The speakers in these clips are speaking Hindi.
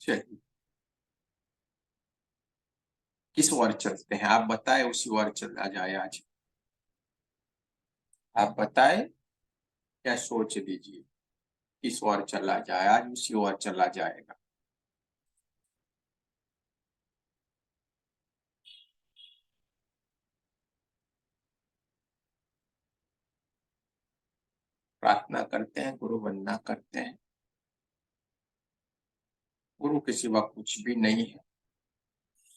चलिए, किस ओर चलते हैं? आप बताए, उसी ओर चला जाए आज। आप बताए या सोच लीजिए, किस ओर चला जाए आज, उसी ओर चला जाएगा। प्रार्थना करते हैं, गुरु वंदना करते हैं। गुरु के सिवा कुछ भी नहीं है,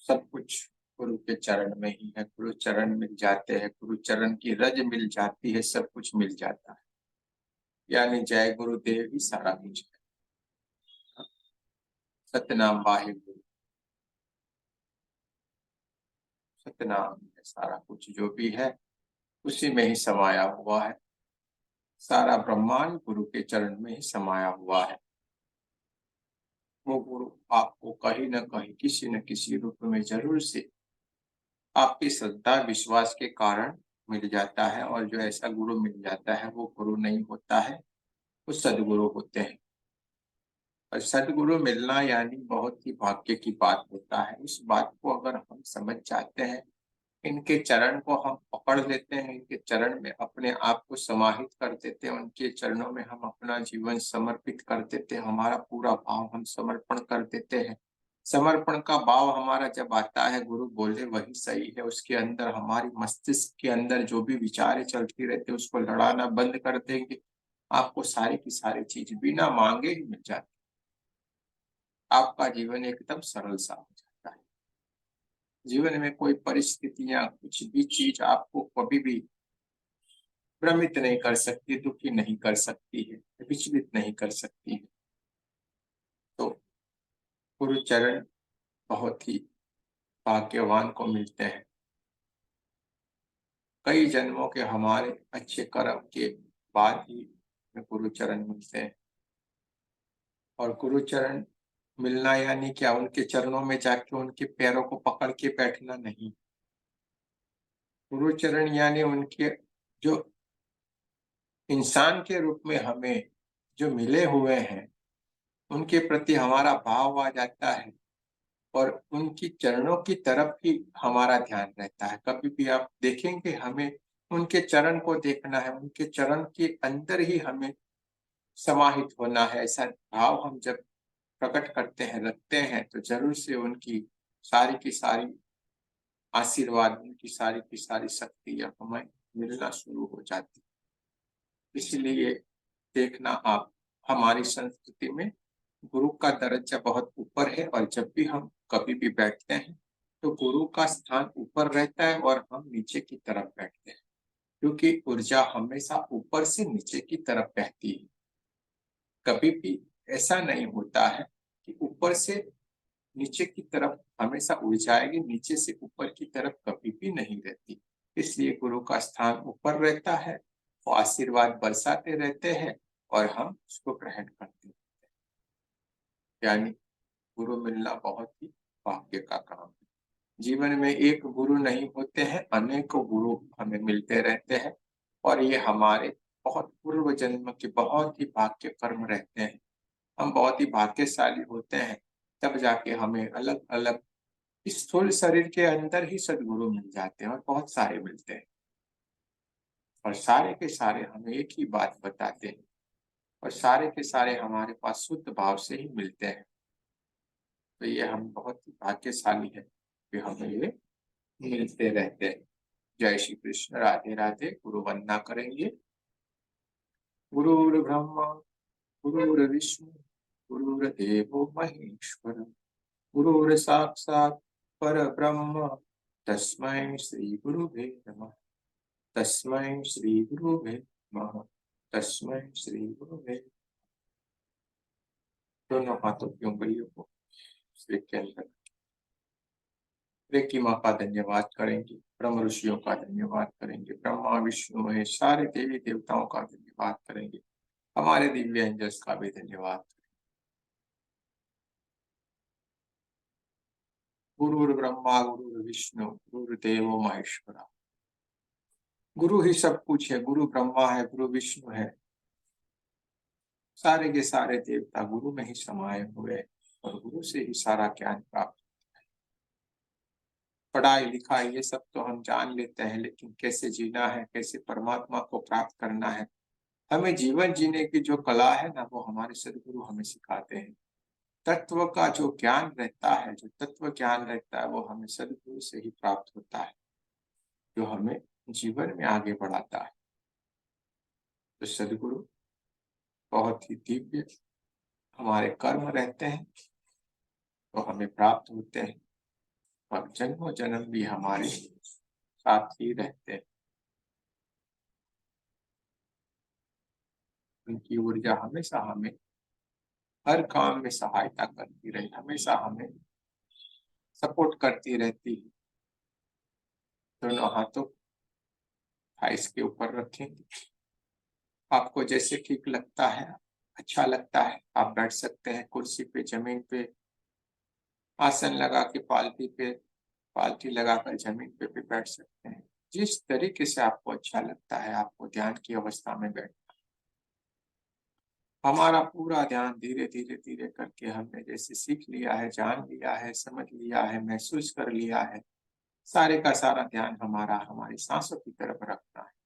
सब कुछ गुरु के चरण में ही है। गुरु चरण मिल जाते हैं, गुरु चरण की रज मिल जाती है, सब कुछ मिल जाता है। यानी जय गुरुदेव ही सारा कुछ है। सतनाम वाहे गुरु, सतनाम है सारा कुछ जो भी है, उसी में ही समाया हुआ है। सारा ब्रह्मांड गुरु के चरण में ही समाया हुआ है। वो गुरु आपको कहीं न कहीं, किसी न किसी रूप में जरूर से आपकी श्रद्धा विश्वास के कारण मिल जाता है। और जो ऐसा गुरु मिल जाता है वो गुरु नहीं होता है, वो सदगुरु होते हैं। और सदगुरु मिलना यानी बहुत ही भाग्य की बात होता है। उस बात को अगर हम समझ जाते हैं, इनके चरण को हम पकड़ लेते हैं, इनके चरण में अपने आप को समाहित कर देते हैं, उनके चरणों में हम अपना जीवन समर्पित कर देते हैं, हमारा पूरा भाव हम समर्पण कर देते हैं। समर्पण का भाव हमारा जब आता है, गुरु बोले वही सही है, उसके अंदर हमारी मस्तिष्क के अंदर जो भी विचारें चलती रहती है उसको लड़ाना बंद कर देंगे। आपको सारी की सारी चीज बिना मांगे ही मिल जाती, आपका जीवन एकदम सरल सा हो जाता है। जीवन में कोई परिस्थितियां, कुछ भी चीज आपको कभी भी भ्रमित नहीं कर सकती, दुखी नहीं कर सकती है, विचलित नहीं कर सकती है। तो गुरु चरण बहुत ही भाग्यवान को मिलते हैं। कई जन्मों के हमारे अच्छे कर्म के बाद ही हमें गुरु चरण मिलते हैं। और गुरु चरण मिलना यानी क्या? उनके चरणों में जाके उनके पैरों को पकड़ के बैठना नहीं। गुरु चरण यानी उनके जो इंसान के रूप में हमें जो मिले हुए हैं, उनके प्रति हमारा भाव आ जाता है और उनकी चरणों की तरफ ही हमारा ध्यान रहता है। कभी भी आप देखेंगे, हमें उनके चरण को देखना है, उनके चरण के अंदर ही हमें समाहित होना है। ऐसा भाव हम जब प्रकट करते हैं, रखते हैं, तो जरूर से उनकी सारी की सारी आशीर्वाद, उनकी सारी की सारी शक्तियां हमें मिलना शुरू हो जाती। इसलिए देखना आप, हमारी संस्कृति में गुरु का दर्जा बहुत ऊपर है। और जब भी हम कभी भी बैठते हैं तो गुरु का स्थान ऊपर रहता है और हम नीचे की तरफ बैठते हैं, क्योंकि ऊर्जा हमेशा ऊपर से नीचे की तरफ बहती है। कभी भी ऐसा नहीं होता है कि ऊपर से नीचे की तरफ हमेशा ऊर्जा आएगी, नीचे से ऊपर की तरफ कभी भी नहीं रहती। इसलिए गुरु का स्थान ऊपर रहता है, वो आशीर्वाद बरसाते रहते हैं और हम उसको ग्रहण करते हैं। यानी गुरु मिलना बहुत ही भाग्य का काम है। जीवन में एक गुरु नहीं होते हैं, अनेकों गुरु हमें मिलते रहते हैं। और ये हमारे बहुत पूर्व जन्म के बहुत ही भाग्य कर्म रहते हैं। हम बहुत ही भाग्यशाली होते हैं, तब जाके हमें अलग अलग स्थूल शरीर के अंदर ही सदगुरु मिल जाते हैं, और बहुत सारे मिलते हैं। और सारे के सारे हमें एक ही बात बताते हैं, और सारे के सारे हमारे पास शुद्ध भाव से ही मिलते हैं। तो ये हम बहुत ही भाग्यशाली है कि हमें ये मिलते रहते हैं। जय श्री कृष्ण, राधे राधे। गुरु वंदना करेंगे। गुरुर् ब्रह्मा गुरुर्विष्णु गुरुर्देवो महेश्वर, गुरुर् साक्षात् परब्रह्म, तस्मै श्री गुरुवे नमः। तस्मै श्री गुरुवे नमः। तस्मै श्री गुरुवे। दोनों हाथों की उंगलियों को सिर के अंदर, रेकी माँ का धन्यवाद करेंगे, ब्रह्म ऋषियों का धन्यवाद करेंगे, ब्रह्मा विष्णु महेश सारे देवी देवताओं का धन्यवाद करेंगे, हमारे दिव्य एंजल्स का भी धन्यवाद। गुरुर् ब्रह्मा गुरुर्विष्णु गुरुदेवो महेश्वरा। गुरु ही सब कुछ है, गुरु ब्रह्मा है, गुरु विष्णु है, सारे के सारे देवता गुरु में ही समाये हुए हैं। और गुरु से ही सारा ज्ञान प्राप्त। पढ़ाई लिखाई ये सब तो हम जान लेते हैं, लेकिन कैसे जीना है, कैसे परमात्मा को प्राप्त करना है, हमें जीवन जीने की जो कला है ना, वो हमारे सदगुरु हमें सिखाते हैं। तत्व का जो ज्ञान रहता है, जो तत्व ज्ञान रहता है, वो हमें सदगुरु से ही प्राप्त होता है, जो हमें जीवन में आगे बढ़ाता है। तो सदगुरु बहुत ही दिव्य हमारे कर्म रहते हैं, तो हमें प्राप्त होते हैं, और जन्मों जन्म भी हमारे साथ ही रहते हैं। उनकी ऊर्जा हमेशा हमें हर काम में सहायता करती रही, हमेशा हमें सपोर्ट करती रहती है। दोनों हाथों थाइस के ऊपर रखेंगे, आपको जैसे ठीक लगता है, अच्छा लगता है, आप बैठ सकते हैं कुर्सी पे, जमीन पे, आसन लगा के पालथी पे, पालथी लगाकर जमीन पे भी बैठ सकते हैं। जिस तरीके से आपको अच्छा लगता है, आपको ध्यान की अवस्था में बैठ, हमारा पूरा ध्यान धीरे धीरे धीरे करके हमने जैसे सीख लिया है, जान लिया है, समझ लिया है, महसूस कर लिया है, सारे का सारा ध्यान हमारा हमारी सांसों की तरफ रखना है।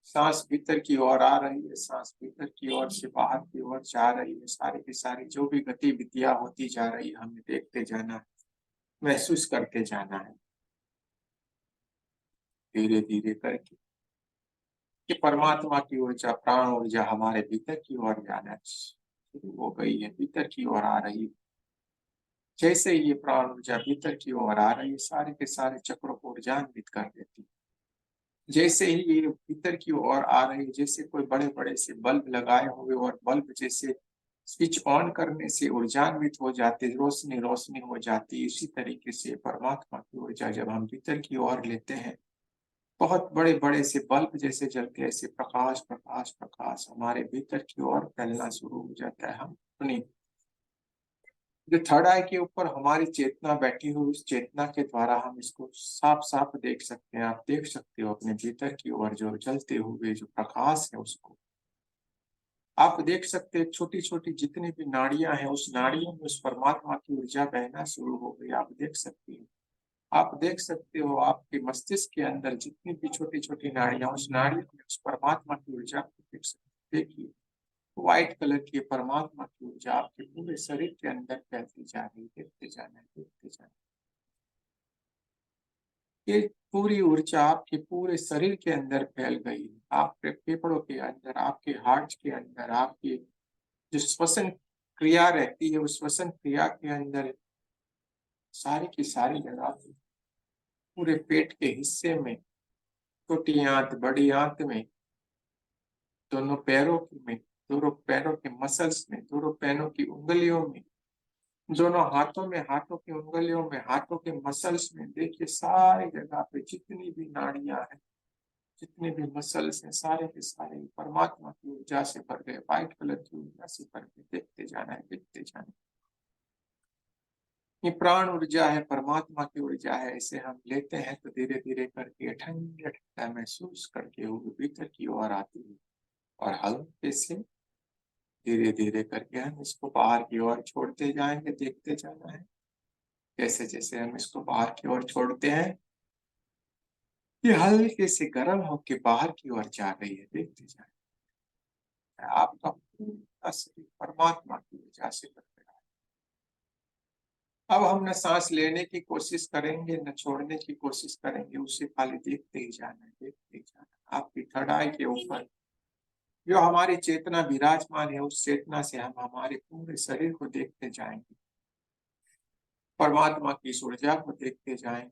सांस भीतर की ओर आ रही है, सांस भीतर की ओर से बाहर की ओर जा रही है, सारी की सारी जो भी गतिविधियां होती जा रही है, हमें देखते जाना है, महसूस करते जाना है, धीरे धीरे करके। कि परमात्मा की ऊर्जा, प्राण ऊर्जा हमारे भीतर की ओर जाना शुरू हो गई है, भीतर की ओर आ रही है। जैसे ही ये प्राण ऊर्जा भीतर की ओर आ रही है, सारे के सारे चक्रों को ऊर्जान्वित कर देती है। जैसे ही ये भीतर की ओर आ रही है, जैसे कोई बड़े बड़े से बल्ब लगाए हुए, और बल्ब जैसे स्विच ऑन करने से ऊर्जान्वित हो जाते, रोशनी रोशनी हो जाती, इसी तरीके से परमात्मा की ऊर्जा जब हम भीतर की ओर लेते हैं, बहुत बड़े बड़े से बल्ब जैसे जलते, ऐसे प्रकाश प्रकाश प्रकाश हमारे भीतर की ओर फैलना शुरू हो जाता है। हम अपनी जो थर्ड आई के ऊपर हमारी चेतना बैठी हुई, उस चेतना के द्वारा हम इसको साफ साफ देख सकते हैं। आप देख सकते हो अपने भीतर की ओर जो जलते हुए जो प्रकाश है, उसको आप देख सकते हैं। छोटी छोटी जितनी भी नाड़ियां हैं, उस नाड़ियों में उस परमात्मा की ऊर्जा बहना शुरू हो गई, आप देख सकते हो। आप देख सकते हो आपके मस्तिष्क के अंदर जितनी भी छोटी छोटी नाड़ियां, उस नाड़ियों में उस परमात्मा की ऊर्जा को देख सकते। देखिए, व्हाइट कलर की परमात्मा की ऊर्जा आपके पूरे शरीर के अंदर फैलती जा रही है। देखते जाना है, देखते जाना है। ये पूरी ऊर्जा आपके पूरे शरीर के अंदर फैल गई है, आपके फेफड़ों के अंदर, आपके हार्ट के अंदर, आपके जो श्वसन क्रिया रहती है, उस श्वसन क्रिया के अंदर, सारी की सारी जगह पे, पूरे पेट के हिस्से में, छोटी आंत, बड़ी आंत में, दोनों पैरों में, दोनों पैरों के मसल्स में, दोनों पैरों की उंगलियों में, दोनों हाथों में, हाथों की उंगलियों में, हाथों के मसल्स में। देखिए सारी जगह पे जितनी भी नाड़ियां हैं, जितने भी मसल्स हैं, सारे के सारे परमात्मा की ऊर्जा से भर गए, व्हाइट कलर की ऊर्जा से भर गए। देखते जाना है, देखते जाना है। ये प्राण ऊर्जा है, परमात्मा की ऊर्जा है, इसे हम लेते हैं तो धीरे धीरे करके ठंडा ठंडा महसूस करके वो भीतर की ओर आती है, और हल्के से धीरे धीरे करके हम इसको बाहर की ओर छोड़ते जाएंगे। देखते जाना है, जैसे जैसे हम इसको बाहर की ओर छोड़ते हैं, ये हल्के से गर्म होके बाहर की ओर जा रही है। देखते जाना है, आपका पूरा शरीर परमात्मा की ऊर्जा से भर गया है। अब हम न सांस लेने की कोशिश करेंगे, न छोड़ने की कोशिश करेंगे, उसे खाली देखते ही जाना है, देखते ही जाना है। आपकी थर्ड आई के ऊपर जो हमारी चेतना विराजमान है, उस चेतना से हम हमारे पूरे शरीर को देखते जाएंगे, परमात्मा की इस ऊर्जा को देखते जाएंगे,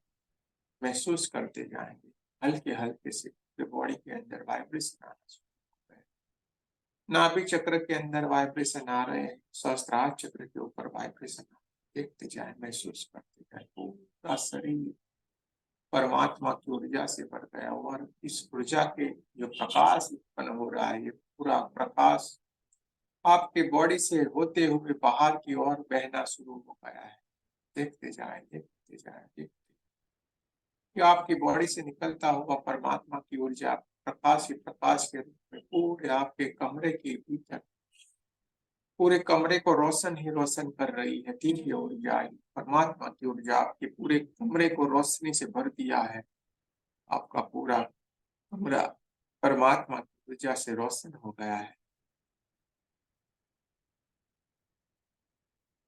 महसूस करते जाएंगे। हल्के हल्के से पूरे बॉडी के अंदर वाइब्रेशन आना शुरू हो गए, नाभि चक्र के अंदर वाइब्रेशन आ रहे हैं, सहस्त्रार चक्र के ऊपर वाइब्रेशन आ रहे हैं। देखते जाए, महसूस करते जाए, पूरा शरीर परमात्मा की ऊर्जा से भर गया, और इस ऊर्जा के जो प्रकाश उत्पन्न हो रहा है, ये पूरा प्रकाश आपके बॉडी से होते हुए बाहर की ओर बहना शुरू हो गया है। देखते जाए, देखते जाए, देखते, कि आपकी बॉडी से निकलता हुआ परमात्मा की ऊर्जा प्रकाश ही प्रकाश के रूप में पूरे आपके कमरे के भीतर पूरे कमरे को रोशन ही रोशन कर रही है। दिव्य ऊर्जा, परमात्मा की ऊर्जा आपके पूरे कमरे को रोशनी से भर दिया है। आपका पूरा कमरा परमात्मा की ऊर्जा से रोशन हो गया है।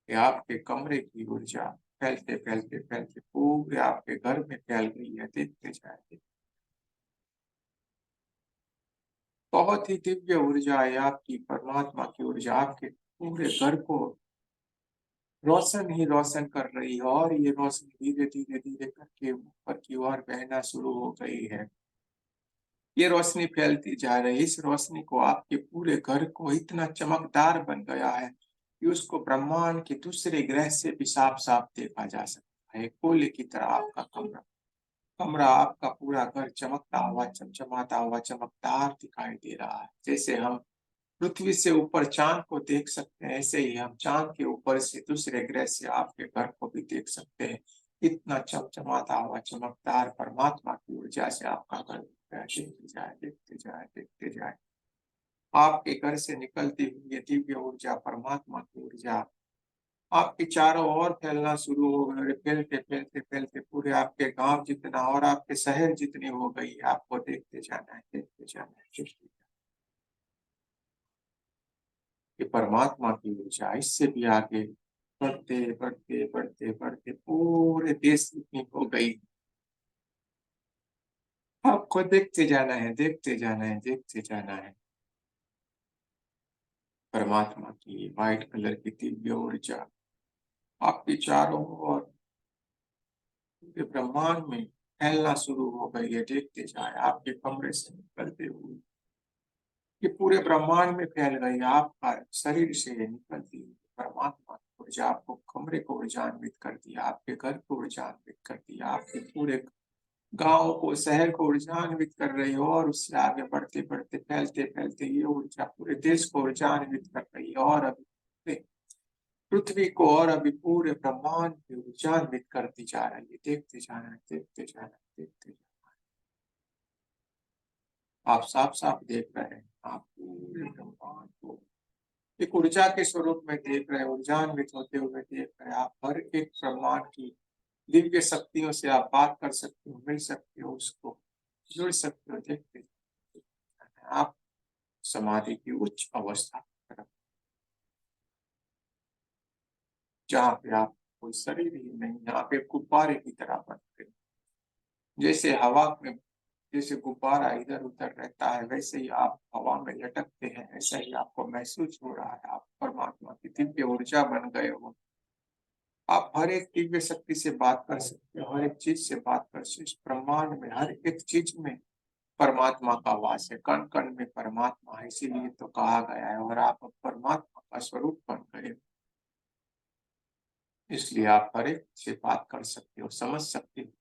कि आपके कमरे की ऊर्जा फैलते फैलते फैलते पूरे आपके घर में फैल गई है। देखते जाए, बहुत ही दिव्य ऊर्जा है आपकी, परमात्मा की ऊर्जा आपके पूरे घर को रोशन ही रोशन कर रही है। और ये रोशनी धीरे धीरे धीरे करके ऊपर की ओर बहना शुरू हो गई है। ये रोशनी फैलती जा रही है। इस रोशनी को आपके पूरे घर को इतना चमकदार बन गया है कि उसको ब्रह्मांड के दूसरे ग्रह से भी साफ साफ देखा जा सकता है। कोयले की तरह आपका कमरा कमरा आपका पूरा घर चमकता हुआ, चमचमाता हुआ, चमकदार दिखाई दे रहा है। जैसे हम पृथ्वी से ऊपर चांद को देख सकते हैं, ऐसे ही हम चांद के ऊपर से दूसरे ग्रह से आपके घर को भी देख सकते हैं। इतना चमचमाता हुआ, चमकदार परमात्मा की ऊर्जा से आपका घर देखते जाए, देखते जाए, देखते जाए। आपके घर से निकलती हुई ये दिव्य ऊर्जा, परमात्मा की ऊर्जा आपके चारों ओर फैलना शुरू हो गई। फैलते फैलते फैलते पूरे आपके गांव जितना और आपके शहर जितनी हो गई है। आपको देखते जाना है, देखते जाना है, देखते जाना है। ये परमात्मा की ऊर्जा इससे भी आगे बढ़ते बढ़ते बढ़ते बढ़ते पूरे देश की हो गई। आपको देखते जाना है, देखते जाना है, देखते जाना है। परमात्मा की व्हाइट कलर की दिव्य ऊर्जा आपके चारों ओर पूरे ब्रह्मांड में फैलना शुरू हो गई है। देखते जाए, आपके कमरे से निकलते हुए ये पूरे ब्रह्मांड में फैल गई। आपका शरीर से निकलती हुई परमात्मा की ऊर्जा आपको कमरे को ऊर्जान्वित कर दिया, आपके घर को ऊर्जान्वित कर दिया, आपके पूरे गांव को, शहर को ऊर्जान्वित कर रही हो। और उससे आगे बढ़ते बढ़ते फैलते फैलते ये ऊर्जा पूरे देश को ऊर्जान्वित कर रही है। और अभी पूरे पृथ्वी को और अभी पूरे ब्रह्मांड को ऊर्जान्वित करती जा रही है। देखते जाना है, देखते जाना है, देखते जाना है। आप साफ साफ देख रहे हैं, आप पूरे ब्रह्मांड को एक ऊर्जा के स्वरूप में देख रहे हैं, ऊर्जान्वित होते हुए देख रहे हैं। आप हर एक ब्रह्मांड की दिव्य शक्तियों से आप बात कर सकते हो, मिल सकते हो, उसको जुड़ सकते हो। देखते आप समाधि की उच्च अवस्था की तरफ, जहाँ पे आप कोई शरीर ही नहीं, यहाँ पे गुब्बारे की तरह बनते हैं। जैसे हवा में, जैसे गुब्बारा इधर उधर रहता है, वैसे ही आप हवा में लटकते हैं। ऐसा ही आपको महसूस हो रहा है, आप परमात्मा की दिव्य ऊर्जा बन गए हो। आप हर एक दिव्य शक्ति से बात कर सकते हो, हर एक चीज से बात कर सकते हो। इस ब्रह्मांड में हर एक चीज में परमात्मा का वास है, कण कण में परमात्मा है। इसीलिए तो कहा गया है, और आप अब परमात्मा का स्वरूप बन गए हो। इसलिए आप हर एक से बात कर सकते हो, समझ सकते हो।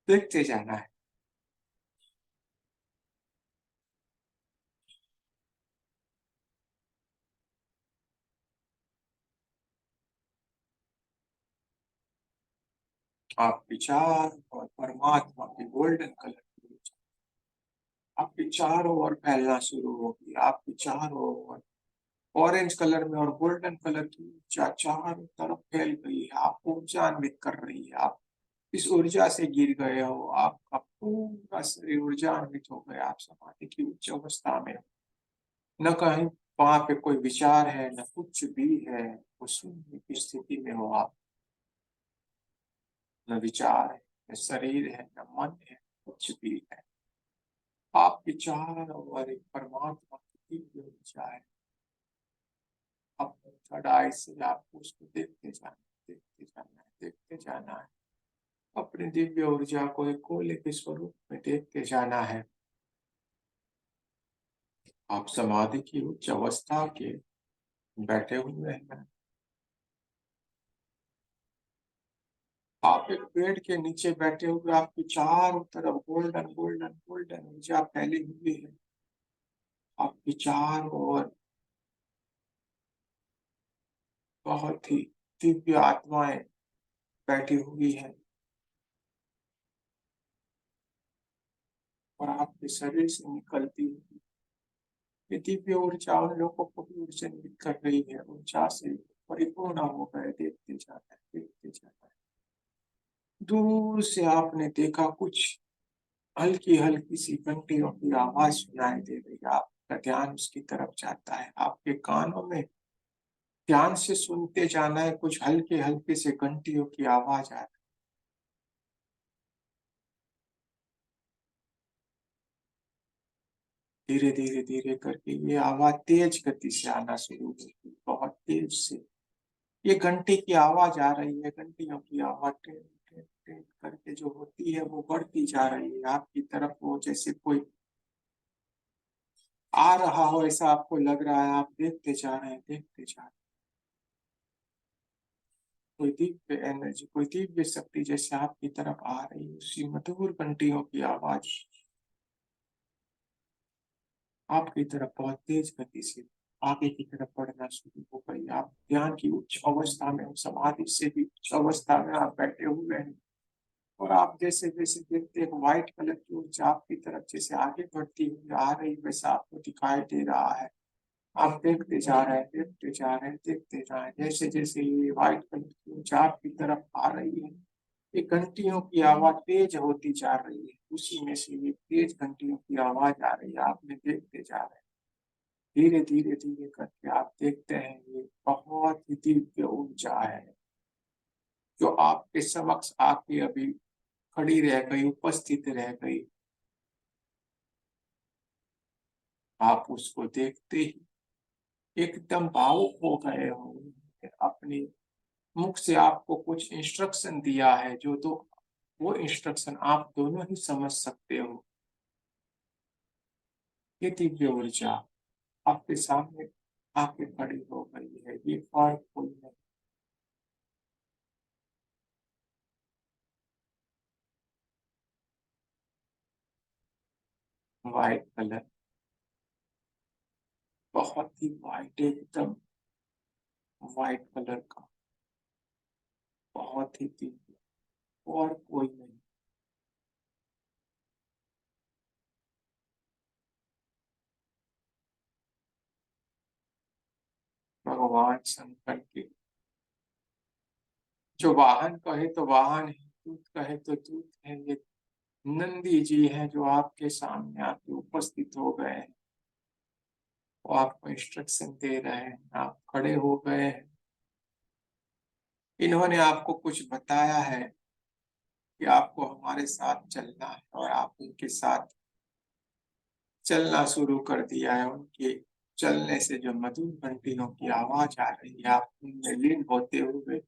देखते जाना है। आप विचार और परमात्मा की गोल्डन कलर की ऊर्जा आपके चारों ओर फैलना शुरू होगी। आपके चारों ओर ऑरेंज कलर में और गोल्डन कलर की ऊर्जा चारों तरफ फैल गई है, आपको ऊर्जान्वित कर रही है। आप इस ऊर्जा से गिर गए हो, आपका पूरा शरीर ऊर्जान्वित हो गया। आप समाधि की उच्च अवस्था में, न कहीं वहां पे कोई विचार है, न कुछ भी है। वो शून्य की स्थिति में हो आप। न विचार है, न शरीर है, न मन है, कुछ भी है। आप विचार और एक परमात्मा की दिव्य ऊर्जा है। अपने थर्ड आई से आपको उसको देखते जाना, देखते जाना है, देखते जाना है। अपनी दिव्य ऊर्जा को एक कोयले के स्वरूप में देखते जाना है। आप समाधि की उच्च अवस्था के बैठे हुए हैं। आप एक पेड़ के नीचे बैठे हुए, आपकी चारों तरफ गोल्डन गोल्डन गोल्डन ऊर्जा फैली हुई है। आपकी चारों ओर बहुत ही दिव्य आत्माएं बैठी हुई हैं। और आपके शरीर से निकलती हुई ये दिव्य ऊर्जा उन लोगों को भी ऊर्जान्वित कर रही है, ऊर्जा से परिपूर्ण हो गए, देखते जा रहे हैं, देखते जा रहे हैं। दूर से आपने देखा कुछ हल्की हल्की सी घंटियों की आवाज सुनाई दे रही है, आपका ध्यान उसकी तरफ जाता है, आपके कानों में ध्यान से सुनते जाना है, कुछ हल्के हल्के से घंटियों की आवाज आ रही है। धीरे धीरे धीरे करके ये आवाज तेज गति से आना शुरू होगी, बहुत तेज से ये घंटी की आवाज आ रही है, घंटियों की आवाज टें टें टें करके जो होती है वो बढ़ती जा रही है आपकी तरफ, वो जैसे कोई आ रहा हो ऐसा आपको लग रहा है, आप देखते जा रहे हैं, देखते जा रहे हैं। कोई दिव्य एनर्जी, कोई दिव्य शक्ति जैसे आपकी तरफ आ रही है, उसी मधुर घंटियों की आवाज आपकी तरफ बहुत तेज गति से आगे की तरफ बढ़ना शुरू हो गई। आप ध्यान की उच्च अवस्था में, समाधि से भी उच्च अवस्था में आप बैठे हुए हैं, और आप जैसे जैसे देखते हैं व्हाइट कलर की ऊर्जा आपकी तरफ जैसे आगे बढ़ती हुई आ रही, वैसा आपको दिखाई दे रहा है। आप देखते जा रहे हैं, देखते जा रहे हैं, देखते जा रहे हैं, जैसे जैसे ये व्हाइट कलर की ऊर्जा आपकी तरफ आ रही है, ये घंटियों की आवाज तेज होती जा रही है, उसी में से ये तेज घंटियों की आवाज आ रही है, आपने देखते जा रहे हैं। धीरे धीरे धीरे करके आप देखते हैं ये बहुत ही दिव्य ऊर्जा है, जो आपके समक्ष आके अभी खड़ी रह गई, उपस्थित रह गई। आप उसको देखते ही एकदम भावुक हो गए होंगे, अपने मुख से आपको कुछ इंस्ट्रक्शन दिया है, जो तो वो इंस्ट्रक्शन आप दोनों ही समझ सकते हो। ये दिव्य ऊर्जा आपके सामने आके खड़ी हो गई है, ये और कोई नहीं। व्हाइट कलर, बहुत ही व्हाइट, एकदम व्हाइट कलर का, बहुत ही दिव्य, और कोई नहीं। भगवान शंकर के जो वाहन कहे तो वाहन है, दूत कहे तो दूत है, ये नंदी जी हैं जो आपके सामने आके उपस्थित हो गए हैं। वो आपको इंस्ट्रक्शन दे रहे हैं, आप खड़े हो गए हैं। इन्होंने आपको कुछ बताया है कि आपको हमारे साथ चलना है, और आप उनके साथ चलना शुरू कर दिया है। उनके चलने से जो मधुर घंटियों की आवाज आ रही है, आप उनमें लीन होते हुए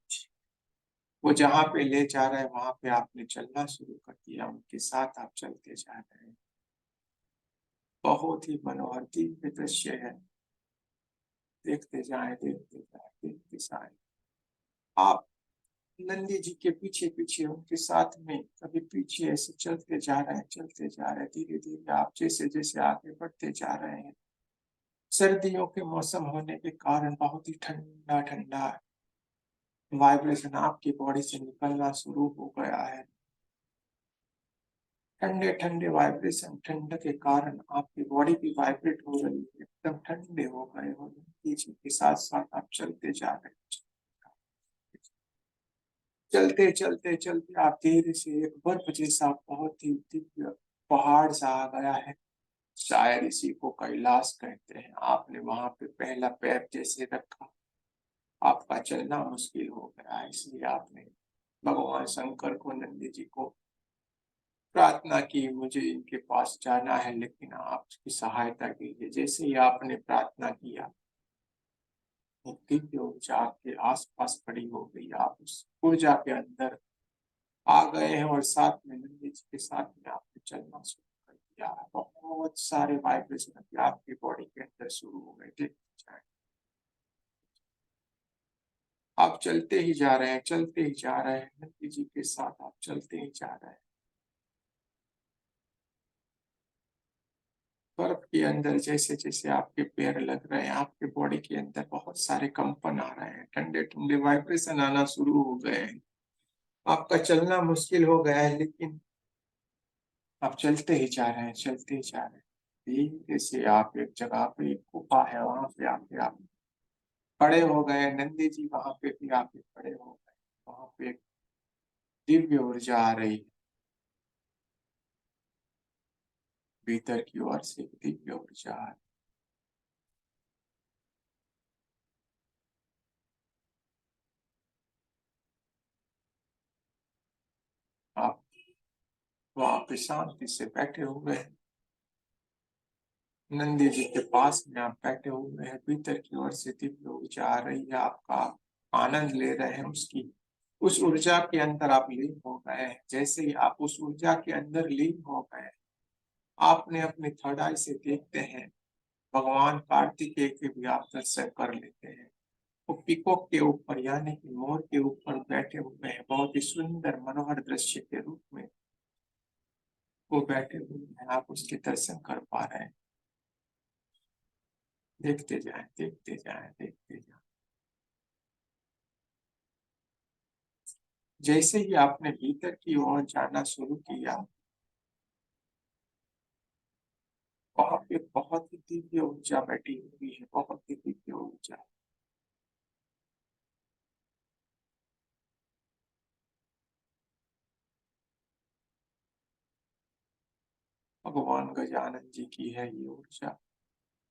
वो जहाँ पे ले जा रहे हैं वहां पे आपने चलना शुरू कर दिया, उनके साथ आप चलते जा रहे हैं। बहुत ही मनोहर दिव्य दृश्य है, देखते जाएं, देखते जाएं, देखते जाएं। आप नंदी जी के पीछे पीछे उनके साथ में कभी पीछे ऐसे चलते जा रहे हैं, चलते जा रहे हैं, धीरे धीरे आप जैसे जैसे आगे बढ़ते जा रहे हैं। सर्दियों के मौसम होने के कारण बहुत ही ठंडा ठंडा वाइब्रेशन आपकी बॉडी से निकलना शुरू हो गया है। ठंडे ठंडे वाइब्रेशन, ठंड के कारण आपकी बॉडी भी वाइब्रेट हो रही है, एकदम ठंडे हो गए हो। जी के साथ साथ आप चलते जा रहे हैं, चलते चलते चलते आप धीरे से एक बर्फ जैसा बहुत ही दिव्य पहाड़ सा आ गया है, शायद इसी को कैलाश कहते हैं। आपने वहां पे पहला पैर जैसे रखा, आपका चलना मुश्किल हो गया, इसलिए आपने भगवान शंकर को, नंदी जी को प्रार्थना की, मुझे इनके पास जाना है, लेकिन आपकी सहायता कीजिए। जैसे ही आपने प्रार्थना किया, एक दिव्य ऊर्जा आपके आसपास खड़ी हो गई, आप उस ऊर्जा के अंदर आ गए हैं, और साथ में नंदी जी के साथ में आपने चलना शुरू कर दिया है। बहुत सारे वाइब्रेशन अभी आपकी बॉडी के अंदर शुरू हो गए, देखते जाए। आप चलते ही जा रहे हैं, चलते ही जा रहे हैं, नंदी जी के साथ आप चलते ही जा रहे हैं। बर्फ के अंदर जैसे जैसे आपके पैर लग रहे हैं, आपके बॉडी के अंदर बहुत सारे कंपन आ रहे हैं, ठंडे ठंडे वाइब्रेशन आना शुरू हो गए हैं। आपका चलना मुश्किल हो गया है, लेकिन आप चलते ही जा रहे हैं, चलते ही जा रहे हैं, धीरे से आप एक जगह पे, एक गुफा है, वहां पे आके आप खड़े हो गए। नंदी जी वहां पे भी आके खड़े हो गए। वहां पे एक दिव्य ऊर्जा आ रही है, भीतर की ओर से एक दिव्य ऊर्जा आ रही है। आप वहां पे शांति से बैठे हुए हैं, नंदी जी के पास में आप बैठे हुए हैं, भीतर की ओर से दिव्य ऊर्जा आ रही है, आपका आनंद ले रहे हैं उसकी। उस ऊर्जा के अंदर आप लीन हो गए हैं। जैसे ही आप उस ऊर्जा के अंदर लीन हो गए, आपने अपनी थर्ड आई से देखते हैं, भगवान कार्तिकेय के भी आप दर्शन कर लेते हैं। वो पीकॉक के ऊपर यानी कि मोर के ऊपर बैठे हुए हैं, बहुत ही सुंदर मनोहर दृश्य के रूप में वो बैठे हुए हैं, आप उसके दर्शन कर पा रहे हैं। देखते जाएं, देखते जाएं, देखते जाएं। जैसे ही आपने भीतर की ओर जाना शुरू किया, वहां पे बहुत ही दिव्य ऊर्जा बैठी हुई है, बहुत ही दिव्य ऊर्जा। भगवान गजानन जी की है ये ऊर्जा।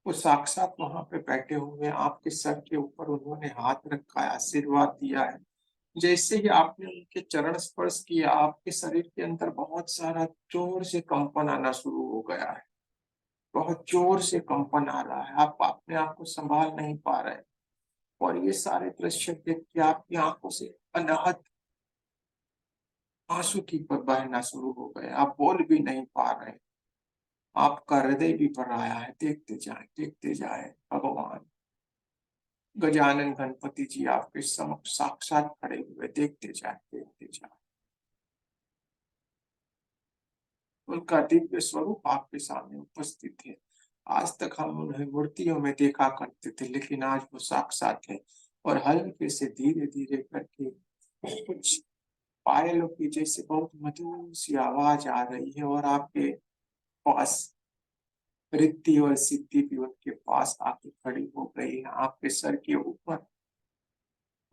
वो साक्षात वहां पे बैठे हुए हैं, आपके सर के ऊपर उन्होंने हाथ रखा है, आशीर्वाद दिया है। जैसे ही आपने उनके चरण स्पर्श किया, आपके शरीर के अंदर बहुत सारा जोर से कंपन आना शुरू हो गया है। बहुत जोर से कंपन आ रहा है, आप अपने आप को संभाल नहीं पा रहे। और ये सारे दृश्य देख के आपकी आंखों से अनहद आंसू की बहना शुरू हो गए, आप बोल भी नहीं पा रहे। आपका हृदय भी भर आया है। देखते जाए। भगवान गजानन गणपति जी आपके समक्ष साक्षात खड़े हुए, देखते जाए, देखते जाए। उनका दिव्य स्वरूप आपके सामने उपस्थित है। आज तक हम उन्हें मूर्तियों में देखा करते थे, लेकिन आज वो साक्षात है। और हल्के से धीरे धीरे करके कुछ पायलों की जैसे बहुत मधुर सी आवाज आ रही है, और आपके पास रिद्धि और सिद्धि भी उनके पास आके खड़ी हो गई है, आपके सर के ऊपर।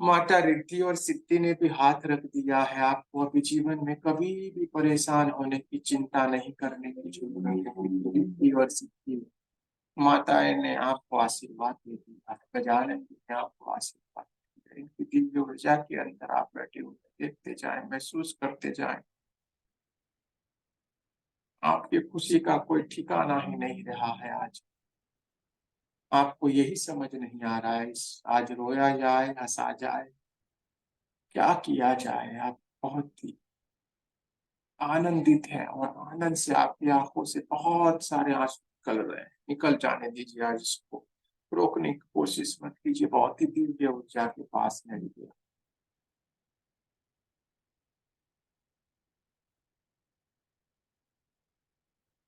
माता रिद्धि और सिद्धि ने भी हाथ रख दिया है। आपको अभी जीवन में कभी भी परेशान होने की चिंता नहीं करने की जरूरत है। रिद्धि और सिद्धि माता ने आपको आशीर्वाद दे दिया है, गजानन जी ने आपको आशीर्वाद दिया है। इनकी दिव्य ऊर्जा के अंदर आप बैठे हुए देखते जाएं, महसूस करते जाएं। आपकी खुशी का कोई ठिकाना ही नहीं रहा है आज। आपको यही समझ नहीं आ रहा है, इस आज रोया जाए, हंसा जाए, क्या किया जाए। आप बहुत ही आनंदित हैं, और आनंद से आपकी आंखों से बहुत सारे आंसू निकल रहे हैं। निकल जाने दीजिए, आज इसको रोकने की कोशिश मत कीजिए। बहुत ही दिव्य ऊर्जा के पास में रहिए।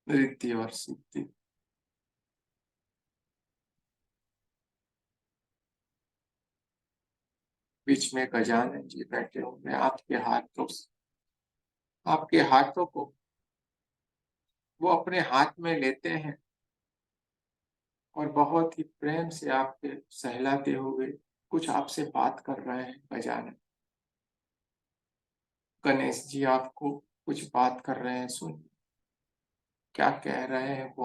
रिद्धि और सिद्धि बीच में गजानन जी बैठे होंगे, आपके हाथों को वो अपने हाथ में लेते हैं, और बहुत ही प्रेम से आपके सहलाते हुए कुछ आपसे बात कर रहे हैं। गजानन गणेश जी आपको कुछ बात कर रहे हैं, सुन क्या कह रहे हैं वो।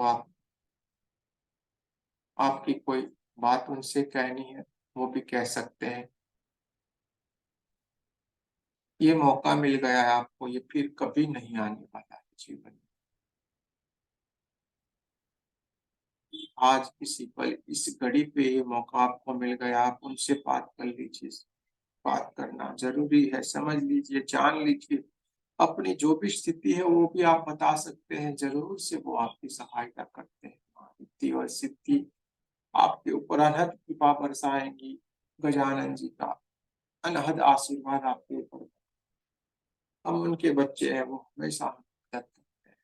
आपकी कोई बात उनसे कहनी है, वो भी कह सकते हैं। ये मौका मिल गया है आपको, ये फिर कभी नहीं आने वाला है जीवन में। आज इसी पल, इस घड़ी पे ये मौका आपको मिल गया, आप उनसे बात कर लीजिए। बात करना जरूरी है, समझ लीजिए, जान लीजिए। अपनी जो भी स्थिति है वो भी आप बता सकते हैं, जरूर से वो आपकी सहायता करते हैं। रिद्धि और सिद्धि आपके ऊपर अनहद कृपा बरसाएंगी। गजानन जी का अनहद आशीर्वाद आपके ऊपर। हम उनके बच्चे हैं, वो हमेशा मदद करते हैं।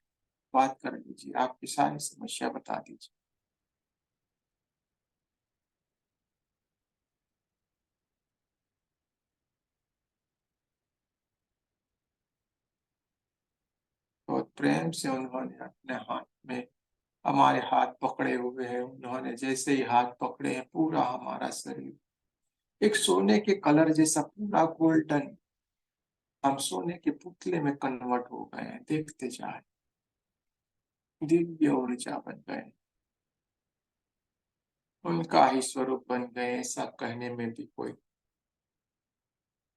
बात कर लीजिए, आपकी सारी समस्या बता दीजिए। बहुत प्रेम से उन्होंने अपने हाथ में हमारे हाथ पकड़े हुए हैं, उन्होंने जैसे ही हाथ पकड़े हैं पूरा हमारा शरीर एक सोने के कलर जैसा पूरा गोल्डन, हम सोने के पुतले में कन्वर्ट हो गए हैं, देखते जाए दिव्य ऊर्जा बन गए, उनका ही स्वरूप बन गए, ऐसा कहने में भी कोई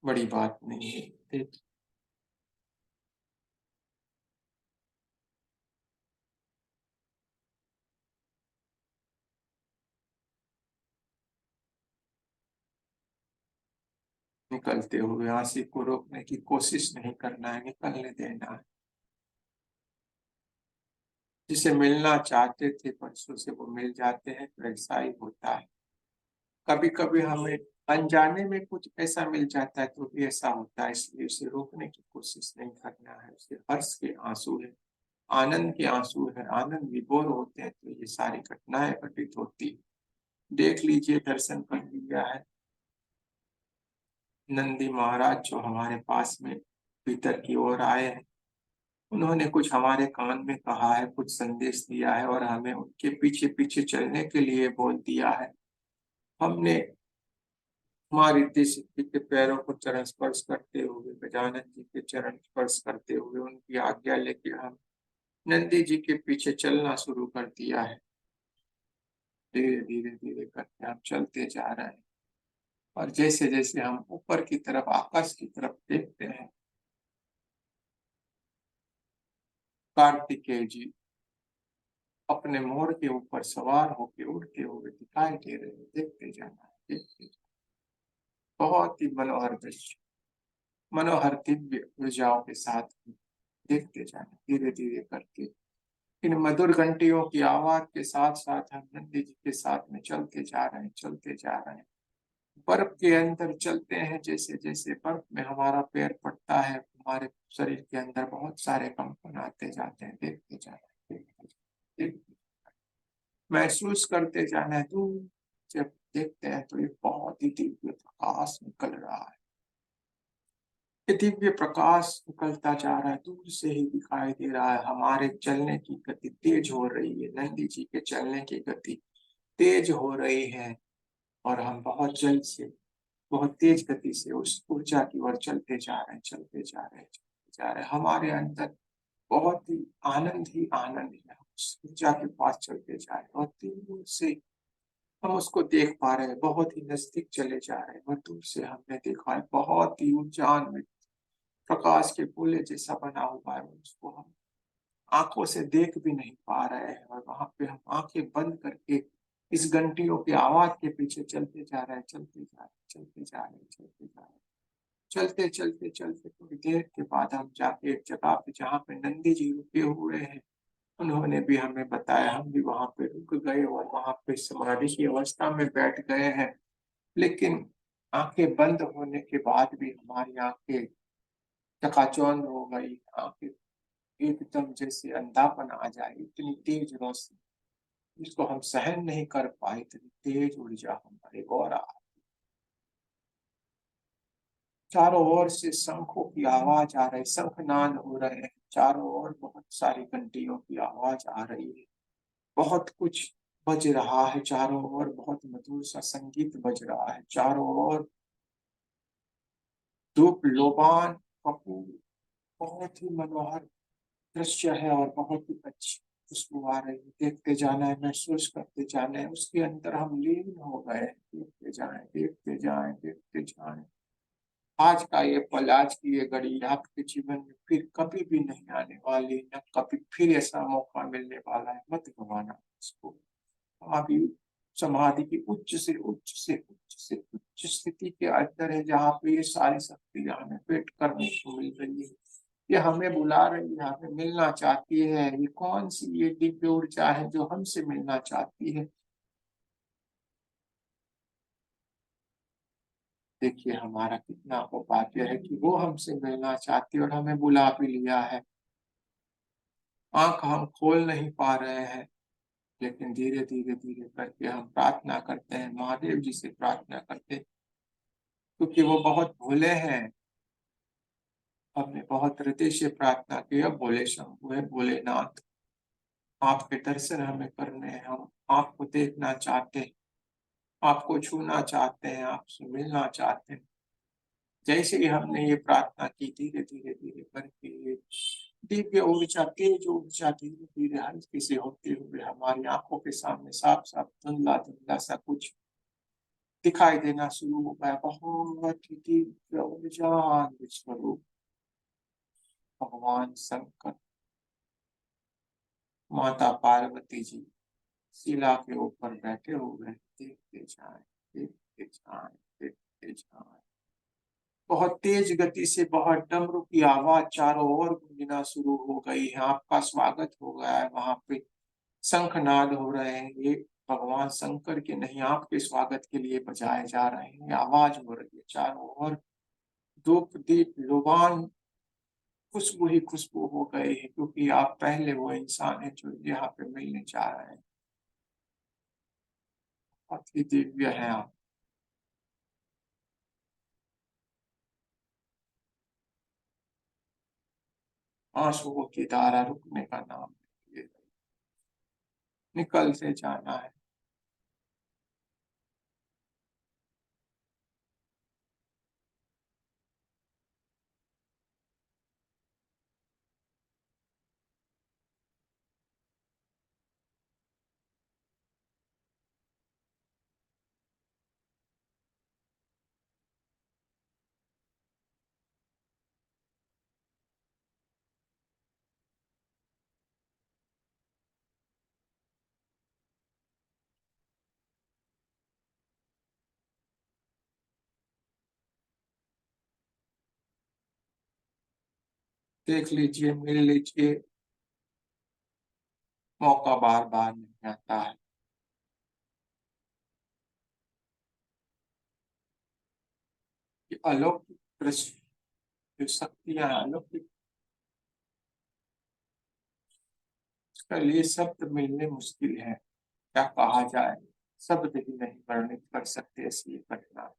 बड़ी बात नहीं है। निकलते हुए आंसी को रोकने की कोशिश नहीं करना है, निकलने देना है। जिसे मिलना चाहते थे परसों से वो मिल जाते हैं, तो ऐसा ही होता है। कभी कभी हमें अनजाने में कुछ ऐसा मिल जाता है तो भी ऐसा होता है, इसलिए उसे रोकने की कोशिश नहीं करना है। उसे हर्ष के आंसू है, आनंद के आंसू है, आनंद विभोर होते हैं तो ये सारी घटनाएं घटित होती है। देख लीजिए, दर्शन कर लिया है नंदी महाराज जो हमारे पास में भीतर की ओर आए हैं, उन्होंने कुछ हमारे कान में कहा है, कुछ संदेश दिया है और हमें उनके पीछे पीछे चलने के लिए बोल दिया है। हमने माँ रिद्धि सिद्धि के पैरों को चरण स्पर्श करते हुए, गजानन जी के चरण स्पर्श करते हुए, उनकी आज्ञा लेके हम नंदी जी के पीछे चलना शुरू कर दिया है। धीरे धीरे धीरे करके हम चलते जा रहे हैं और जैसे जैसे हम ऊपर की तरफ, आकाश की तरफ देखते हैं, कार्तिकेय जी अपने मोर के ऊपर सवार होके उड़ते हुए दिखाई दे रहे हैं। देखते जाना है, देखते जाना। बहुत ही मनोहर दृश्य, मनोहर दिव्य ऊर्जाओं के साथ देखते जाना, धीरे धीरे करके इन मधुर घंटियों की आवाज के साथ साथ हम नंदी जी के साथ में चलते जा रहे हैं, चलते जा रहे हैं। बर्फ के अंदर चलते हैं, जैसे जैसे बर्फ में हमारा पैर पड़ता है, हमारे शरीर के अंदर बहुत सारे कंपन आते जाते हैं। देखते जाना है, देखते जाना है, महसूस करते जाना है। दूर जब देखते हैं तो ये बहुत ही दिव्य प्रकाश निकल रहा है, ये दिव्य प्रकाश निकलता जा रहा है, दूर से ही दिखाई दे रहा है। हमारे चलने की गति तेज हो रही है, नंदी जी के चलने की गति तेज हो रही है और हम बहुत जल्द से, बहुत तेज गति से उस ऊर्जा की ओर चलते जा रहे हैं, चलते जा रहे हैं, चलते जा रहे हैं। हमारे अंदर बहुत ही आनंद है, उस ऊर्जा के पास चलते जा रहे हैं और दूर से हम उसको देख पा रहे हैं, बहुत ही नजदीक चले जा रहे हैं और दूर से हमने देखा है बहुत ही ऊंचान प्रकाश के गोले जैसा बना हुआ है, उसको हम आंखों से देख भी नहीं पा रहे हैं और वहां पे हम आंखें बंद करके इस घंटियों की आवाज के पीछे चलते जा रहे हैं, चलते जा रहे हैं, चलते जा रहे हैं, चलते जा रहे हैं। चलते चलते चलते थोड़ी देर के बाद हम जाके एक जगह पे जहाँ पे नंदी जी रुके हुए हैं, उन्होंने भी हमें बताया, हम भी वहां पे रुक गए और वहां पे समाधि की अवस्था में बैठ गए हैं। लेकिन आंखें बंद होने के बाद भी हमारी आंखें चकाचौंध हो गई, आंखें एकदम जैसे अंधापन आ जाए, इतनी तेज रोशनी जिसको हम सहन नहीं कर पाए, इतनी तेज ऊर्जा हमारे और चारों ओर से शंखों की आवाज आ रही, शंखनाद हो रहे हैं चारों ओर, बहुत सारी घंटियों की आवाज आ रही है, बहुत कुछ बज रहा है चारों ओर, बहुत मधुर सा संगीत बज रहा है चारों ओर। धूप लोबान कपूर, बहुत ही मनोहर दृश्य है और बहुत ही अच्छी खुशबू आ रही है। देखते जाना है, महसूस करते जाना है, उसके अंदर हम लीन हो गए, देखते जाएं, देखते जाएं, देखते जाएं। आज का ये पल, आज की ये घड़ी आपके जीवन में फिर कभी भी नहीं आने वाली, न कभी फिर ऐसा मौका मिलने वाला है, मत गंवाना इसको। अभी समाधि की उच्च से उच्च से उच्च से उच्च स्थिति के अंदर है, जहाँ पे ये सारी शक्तियां हमें पेट करने को मिल रही है, ये हमें बुला रही है, हमें मिलना चाहती है। ये कौन सी ये दिव्य ऊर्जा है जो हमसे मिलना चाहती है? देखिए हमारा कितना सौभाग्य है कि वो हमसे मिलना चाहती है और हमें बुला भी लिया है। आंख हम खोल नहीं पा रहे हैं, लेकिन धीरे धीरे धीरे करके हम प्रार्थना करते हैं, महादेव जी से प्रार्थना करते हैं, क्योंकि वो बहुत भोले हैं। हमने बहुत हृदय से प्रार्थना की है, बोले शंभु है, भोलेनाथ आपके दर्शन हमें करने हैं, हम आपको देखना चाहते हैं, आपको छूना चाहते हैं, आपसे मिलना चाहते हैं। जैसे ही हमने ये प्रार्थना की, धीरे-धीरे करके ये दिव्य ऊर्जा, तेज ऊर्जा धीरे-धीरे हल्के से होते हुए हमारी आँखों के सामने साफ-साफ धुंधला-धुंधला सा कुछ दिखाई देना शुरू हो गया। बहुत ही दिव्य ऊर्जान्वित स्वरूप भगवान शंकर, माता पार्वती जी शिला के ऊपर बैठे हुए हैं। देखते जाएँ, देखते जाएँ, देखते जाएँ। बहुत तेज गति से बहुत डमरू की आवाज चारों ओर गूंजना शुरू हो गई है। आपका स्वागत हो गया है, वहां पे शंखनाद हो रहे हैं। ये भगवान शंकर के नहीं, आपके स्वागत के लिए बजाए जा रहे हैं। आवाज हो रही है चारों ओर, धूप दीप लोबान, खुशबू ही खुशबू हो गई है, क्योंकि आप पहले वो इंसान है जो यहाँ पे मिलने जा रहे हैं। बहुत ही दिव्य है आप। आंसुओं की धारा रुकने का नाम नहीं ले रही, निकल से जाना है। देख लीजिए, मिल लीजिए, मौका बार बार नहीं आता है। कि अलौकिक दृश्य, जो शक्तियां अलौकिक, उसके लिए शब्द मिलने मुश्किल है। क्या कहा जाए, शब्द ही नहीं वर्णित कर सकते ऐसी ये घटना।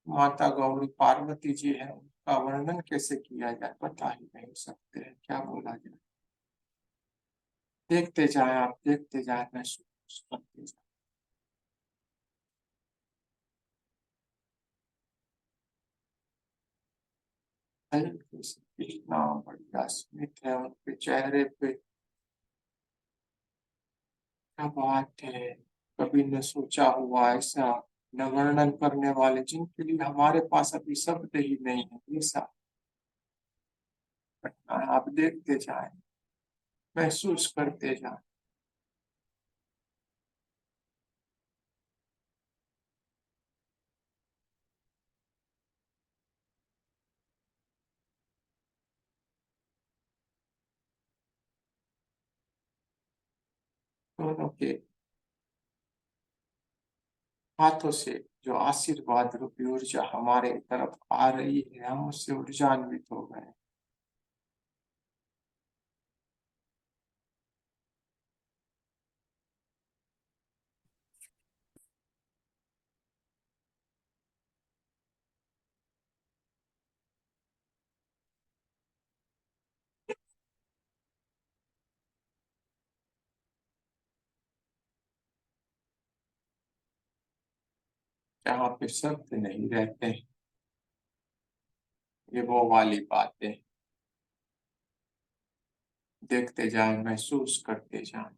माता गौरी पार्वती जी है, उनका वर्णन कैसे किया जाए, बता ही नहीं सकते हैं, क्या बोला जाए। देखते जाए आप, देखते जाए, महसूस करते जाए। हल्की सी कितना बढ़िया स्मित है उनके चेहरे पे। क्या बात है, कभी न सोचा हुआ ऐसा, न वर्णन करने वाले, जिनके लिए हमारे पास अभी शब्द ही नहीं है। ऐसा घटना है, आप देखते जाएं, महसूस करते जाएं। दोनों के हाथों से जो आशीर्वाद रूपी ऊर्जा हमारे तरफ आ रही है, हम उससे ऊर्जान्वित हो गए। जहाँ पे शब्द नहीं रहते हैं, ये वो वाली बातें। देखते जाएं, महसूस करते जाएं।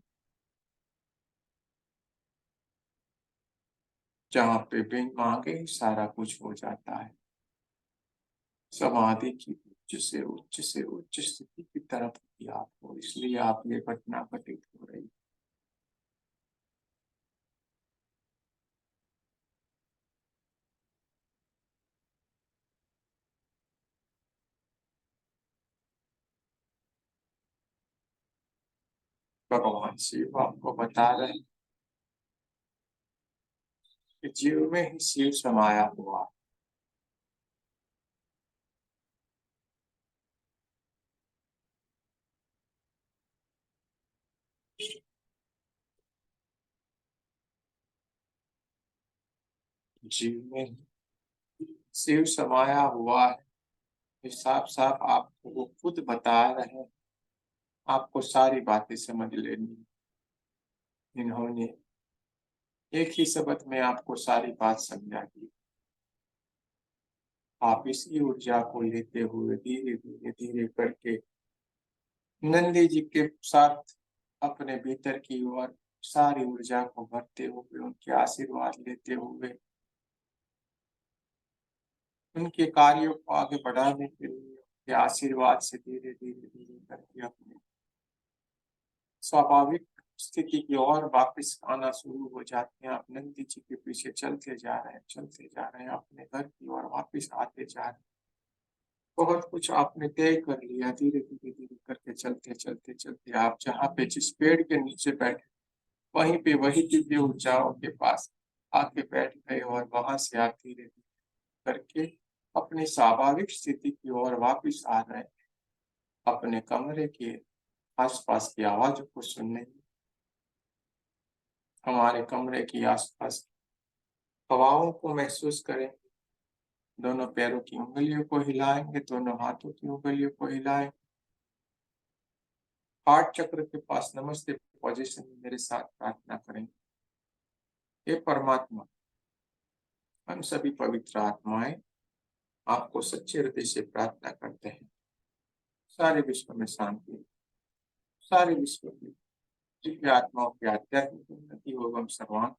जहाँ पे बिन मांगे ही सारा कुछ हो जाता है। समाधि की उच्च से उच्च स्थिति की तरफ ही आपको, इसलिए आप ये घटना घटित हो रही। भगवान शिव आपको बता रहे हैं कि जीव में ही शिव समाया हुआ। जीव में ही शिव समाया हुआ है। ये साफ साफ आपको वो खुद बता रहे हैं, आपको सारी बातें समझ लेनी है। इन्होंने एक ही शब्द में आपको सारी बात समझा दी। आप इसी ऊर्जा को लेते हुए धीरे धीरे धीरे करके नंदी जी के साथ अपने भीतर की ओर सारी ऊर्जा को भरते हुए, उनके आशीर्वाद लेते हुए, उनके कार्यों को आगे बढ़ाने के लिए उनके आशीर्वाद से धीरे धीरे धीरे करके अपने स्वाभाविक स्थिति की ओर वापस आना शुरू हो जाते हैं। आप नंदी जी के पीछे चलते जा रहे हैं, चलते जा रहे हैं, अपने घर की ओर वापस आते जा रहे हैं। बहुत कुछ आपने तय कर लिया। धीरे धीरे धीरे करके चलते चलते चलते आप जहाँ पे जिस पेड़ के नीचे बैठे, वहीं पे वही दिव्य ऊर्जाओं के पास आके बैठ गए और वहां से आप धीरे धीरे करके अपनी स्वाभाविक स्थिति की ओर वापस आ रहे हैं। अपने कमरे के आसपास की आवाजों को सुनने, हमारे कमरे की आसपास हवाओं को महसूस करें, दोनों पैरों की उंगलियों को हिलाएंगे, दोनों हाथों की उंगलियों को हिलाएं, हार्ट चक्र के पास नमस्ते पोजीशन में मेरे साथ प्रार्थना करें। हे परमात्मा, हम सभी पवित्र आत्माएं आपको सच्चे हृदय से प्रार्थना करते हैं, सारे विश्व में शांति, सारे विश्व की दिव्य आत्माओं की आध्यात्मिक उन्नति एवं सर्वांग।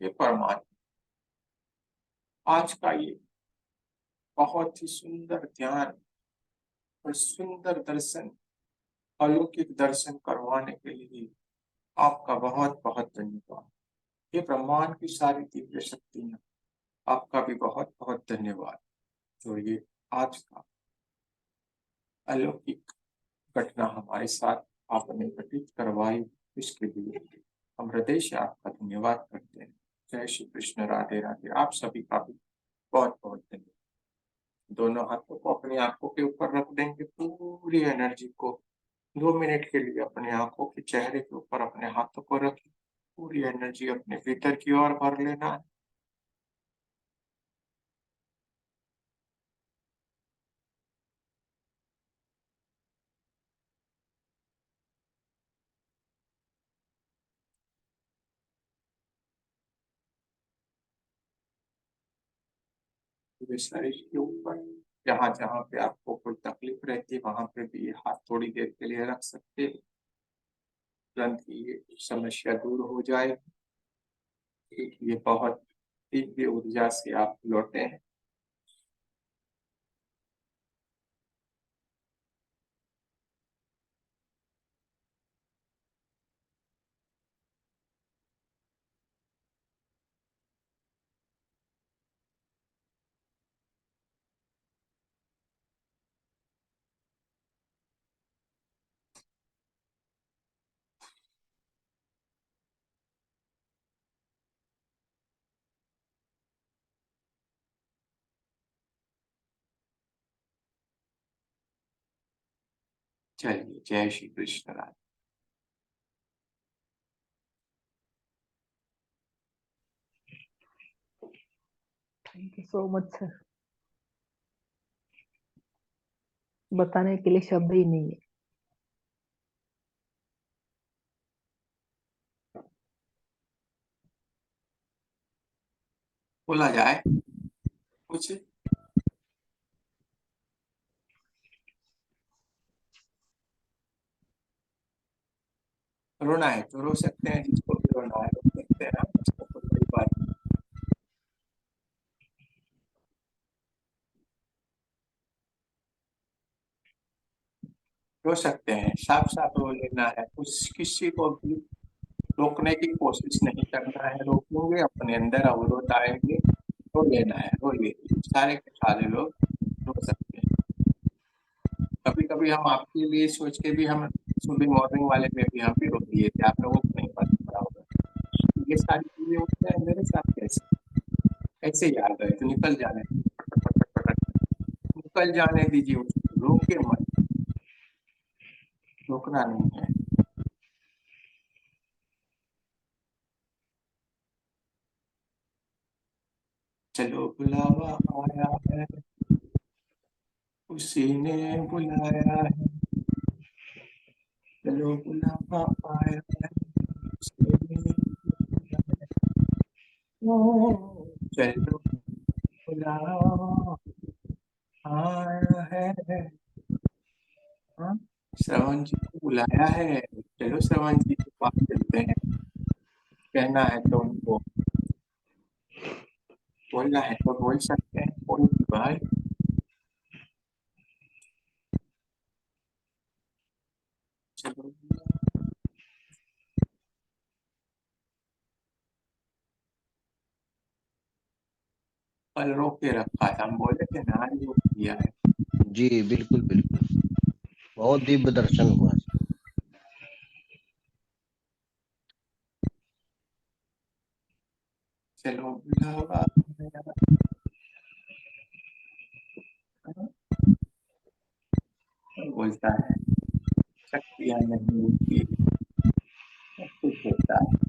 ये परमात्मा, आज का ये बहुत ही सुंदर ध्यान और सुंदर दर्शन, अलौकिक दर्शन करवाने के लिए आपका बहुत बहुत धन्यवाद। ये ब्रह्मांड की सारी दिव्य शक्तियां, आपका भी बहुत बहुत धन्यवाद जो ये आज का अलौकिक घटना हमारे साथ आपने घटित करवाई, इसके लिए हम हृदय से आपका धन्यवाद करते हैं। जय श्री कृष्ण, राधे राधे। आप सभी का भी बहुत बहुत धन्यवाद। दोनों हाथों को अपनी आंखों के ऊपर रख देंगे, पूरी एनर्जी को 2 मिनट के लिए अपने आंखों के चेहरे के ऊपर अपने हाथों को रखें, पूरी एनर्जी अपने भीतर की ओर भर लेना है। पूरे शरीर के ऊपर जहाँ जहाँ पे आपको कोई तकलीफ रहती है, वहां पे भी हाथ थोड़ी देर के लिए रख सकते हैं, तुरंत ही ये समस्या दूर हो जाए। ये बहुत दिव्य ऊर्जा से आप लौटे हैं। चलिए, जय Shri Krishna, Radhe. Thank you so much sir, बताने के लिए शब्द ही नहीं है। बोला जाए कुछ, रोना है तो रो सकते हैं, जिसको भी रोना है रो सकते हैं, उसको कोई बड़ी बात नहीं। रो सकते हैं, साफ साफ रो लेना है, कुछ किसी को भी रोकने की कोशिश नहीं करना है। रोकेंगे अपने अंदर अवरोध आएंगे, रो लेना है, रो लीजिए, सारे के सारे लोग रो सकते हैं। कभी कभी हम आपके लिए सोच के भी हम सुबह मॉर्निंग वाले में भी हम भी रो दिए थे, आप लोगों को नहीं पता पड़ा होगा। ये सारी चीजें होती है मेरे साथ, कैसे ऐसे ही आ गए तो निकल जाने, पट पट पट पट पट, निकल जाने दीजिए उसको, रोके मत, रोकना नहीं है। चलो बुलावा आया है, उसी ने बुलाया है, चलो बुलावा आया है, उसी ने बुलाया है, ओ, चलो बुलावा आया है। हाँ, श्रवण जी को बुलाया है, चलो श्रवण जी के पास चलते हैं। कहना है तो उनको, बोलना है तो बोल सकते हैं, कोई भी भाई। चलो, कल रोक के रखा था, हम बोले थे ना, आज रोक दिया है। जी बिल्कुल बिल्कुल, बहुत दिव्य दर्शन हुआ। चलो बुलावा आया, बोलता है शक्तियां नहीं होती, सब कुछ होता है।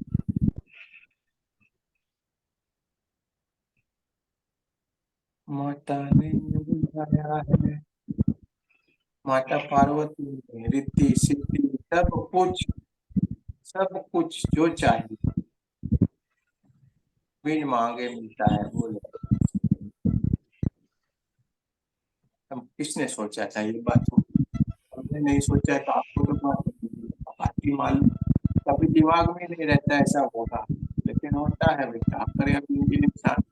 माता ने बुलाया है, माता पार्वती ने रिद्धि सिद्धि सब कुछ जो चाहिए बिन मांगे मिलता है, बोले। हम किसने सोचा था ये बात हो, हमने नहीं सोचा तो आपको तो बात मालूम, कभी दिमाग में नहीं रहता ऐसा होगा, लेकिन होता है भाई, क्या करे अभी ये इंसान,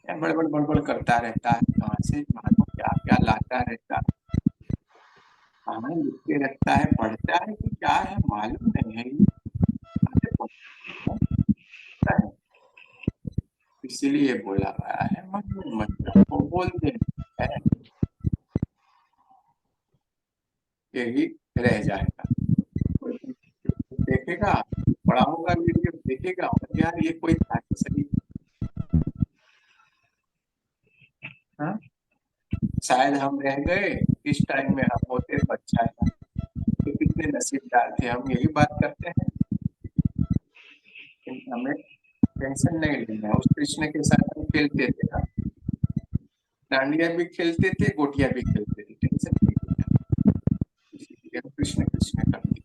क्या बड़बड़ बड़बड़ करता रहता है, कहाँ से मानो क्या क्या लाता रहता है, कहाँ लिख के रखता है, पढ़ता है कि क्या है मालूम नहीं है ये, आगे पढ़ता है। इसीलिए बोला गया है मन में मतलब को बोल दे है, यही रह जाएगा। कोई देखेगा, बड़ा होगा वीडियो देखेगा, और यार ये कोई था ही सही। हाँ, शायद हम रह गए, इस टाइम में हम होते तो अच्छा था, तो कितने नसीबदार थे हम, यही बात करते हैं। लेकिन हमें टेंशन नहीं लेना है, उस कृष्ण के साथ हम खेलते थे ना, डांडिया भी खेलते थे, गोटियां भी खेलते थे, टेंशन नहीं लेना, इसीलिए हम कृष्ण कृष्ण करते।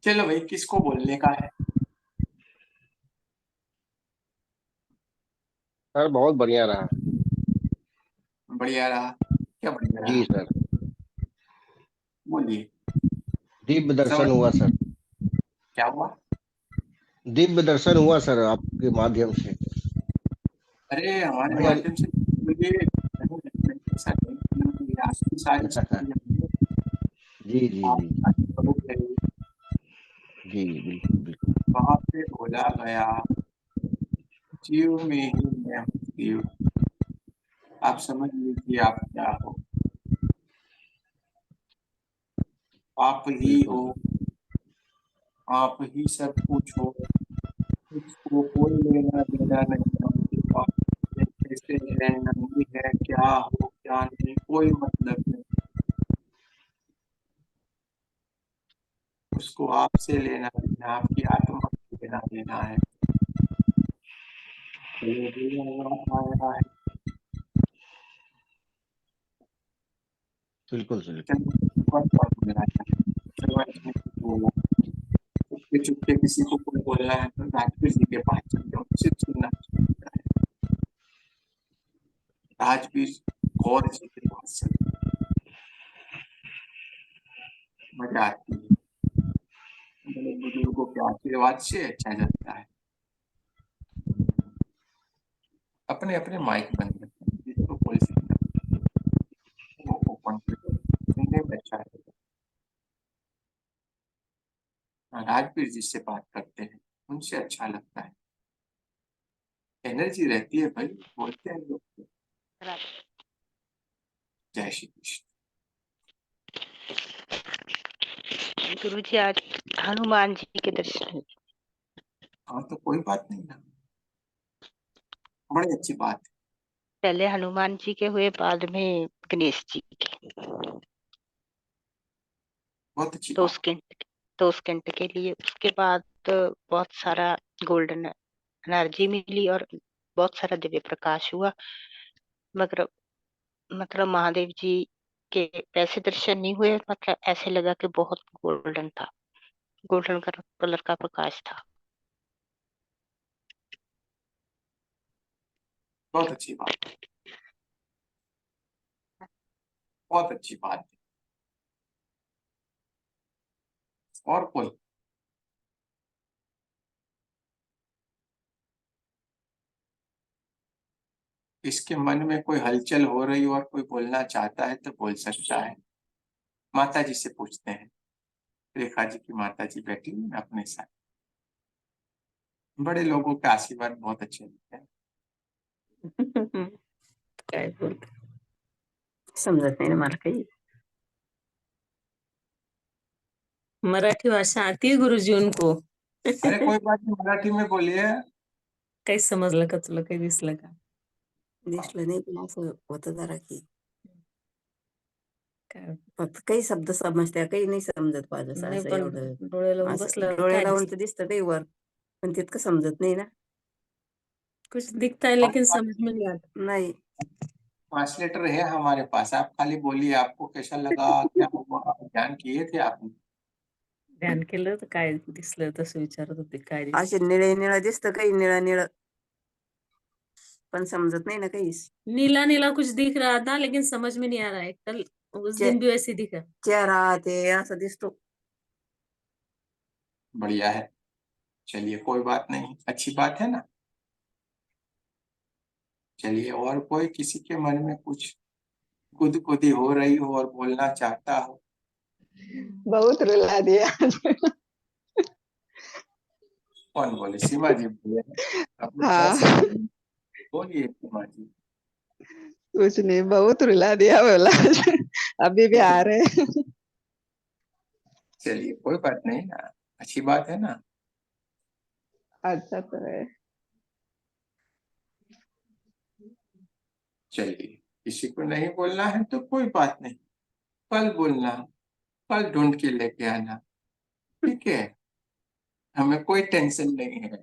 चलो भाई, किसको बोलने का है? सर बहुत बढ़िया रहा। बढ़िया रहा, क्या बढ़िया जी रहा, सर, बोलिए। दिव्य दर्शन समझ, हुआ सर। क्या हुआ? दिव्य दर्शन हुआ सर आपके माध्यम से। अरे हमारे बढ़िया। माध्यम से मुझे ऐसा नहीं करना, आपकी सारी चीजें जी जी आप जी करो चाहिए। जी बिल्कुल बिल्कुल। वहां पे बोला गया, जीव में ही मैं हूँ जीव, आप समझ लीजिए आप क्या हो, आप ही बिल्कुल हो, सर। आप ही सब कुछ हो, उसको कोई लेना देना नहीं है उनके पास, ये कैसे है नहीं है, क्या हो क्या नहीं, कोई मतलब नहीं, उसको आपसे लेना देना, आपकी आत्मा से लेना देना है। चलो बुलावा आया है, बिल्कुल सर। चलो बहुत बात मिला था, चलो इसमें कुछ बोला, चुपके चुपके किसी को कोई बोलना है तो राजवीर जी के पास चल जाओ, सिर्फ सुनना चाहता है, राजवीर कौर जी के पास चल, मजा आती है, बड़े बुजुर्गों के आशीर्वाद से अच्छा जाता है। अपने अपने माइक बंद रखते हैं, जिसको बोल सकता है वो ओपन कर दो, सुनने में अच्छा है। हाँ, राजवीर जी से बात करते हैं, उनसे अच्छा लगता है, एनर्जी रहती है भाई, बोलते हैं लोग। जय श्री कृष्ण। गुरु जी आज हनुमान जी के दर्शन हुए। हाँ तो कोई बात नहीं ना, बड़ी अच्छी बात है, पहले हनुमान जी के हुए, बाद में गणेश जी के। बहुत अच्छी दो बात। सेकंड, 2 सेकंड के लिए, उसके बाद बहुत सारा गोल्डन एनर्जी मिली और बहुत सारा दिव्य प्रकाश हुआ। मगर मतलब महादेव जी के ऐसे दर्शन नहीं हुए, मतलब ऐसे लगा कि बहुत गोल्डन था, गोल्डन कलर का प्रकाश था। बहुत अच्छी बात, बहुत अच्छी बात है। और कोई? इसके मन में कोई हलचल हो रही हो और कोई बोलना चाहता है तो बोल सकता है। माता जी से पूछते हैं। रेखा जी की माता जी बैठी हुई है अपने साथ। बड़े लोगों के आशीर्वाद बहुत अच्छे होते हैं। काय बोलते समजत नाही ना मला काही. मराठी भाषा आती है गुरुजी उनको. अरे कोई बात नहीं, मराठी में बोलिए। काही समजलं का तुला, काही दिसलं का? दिसलं नाही पण असं होतं जरा की काय फक्त काही शब्द समजत्या, काही नाही समजत माझं नाही असं पण एवढं. डोळे लावून असं बसल्यावर डोळे काय लावून दिसतं? तर दिसतं काही वर, पण तितकं समजत नाही ना. कुछ दिखता है लेकिन समझ में नहीं आता. नाही ट्रांसलेटर है हमारे पास, आप खाली बोलिए आपको कैसा लगा, क्या हुआ, ध्यान किए थे आपने? ध्यान केलं तर काय दिसलं, तसं विचारत होते काय असे दिसलं. निळे निळं दिसतं, काही निळं निळं पण समजत नाही ना काहीच. नीला नीला कुछ दिख रहा था लेकिन समझ में नहीं आ रहा है. कल उस चे- दिन भी वैसे दिखा. चेहरा ते असं दिसतो. बढ़िया है, चलिए कोई बात नहीं, अच्छी बात है ना। चलिए, और कोई किसी के मन में कुछ गुदगुदी हो रही हो और बोलना चाहता हो? बहुत रुला दिया आज। कौन बोले? सीमा जी बोले। अपने हाँ, मुंह से बोलिए सीमा जी। कुछ नहीं, बहुत रुला दिया बोला। अभी भी आ रहे हैं। चलिए कोई बात नहीं ना, अच्छी बात है ना। अच्छा तो है। चलिए, किसी को नहीं बोलना है तो कोई बात नहीं, कल बोलना, कल ढूंढ के लेके आना, ठीक है। हमें कोई टेंशन नहीं है।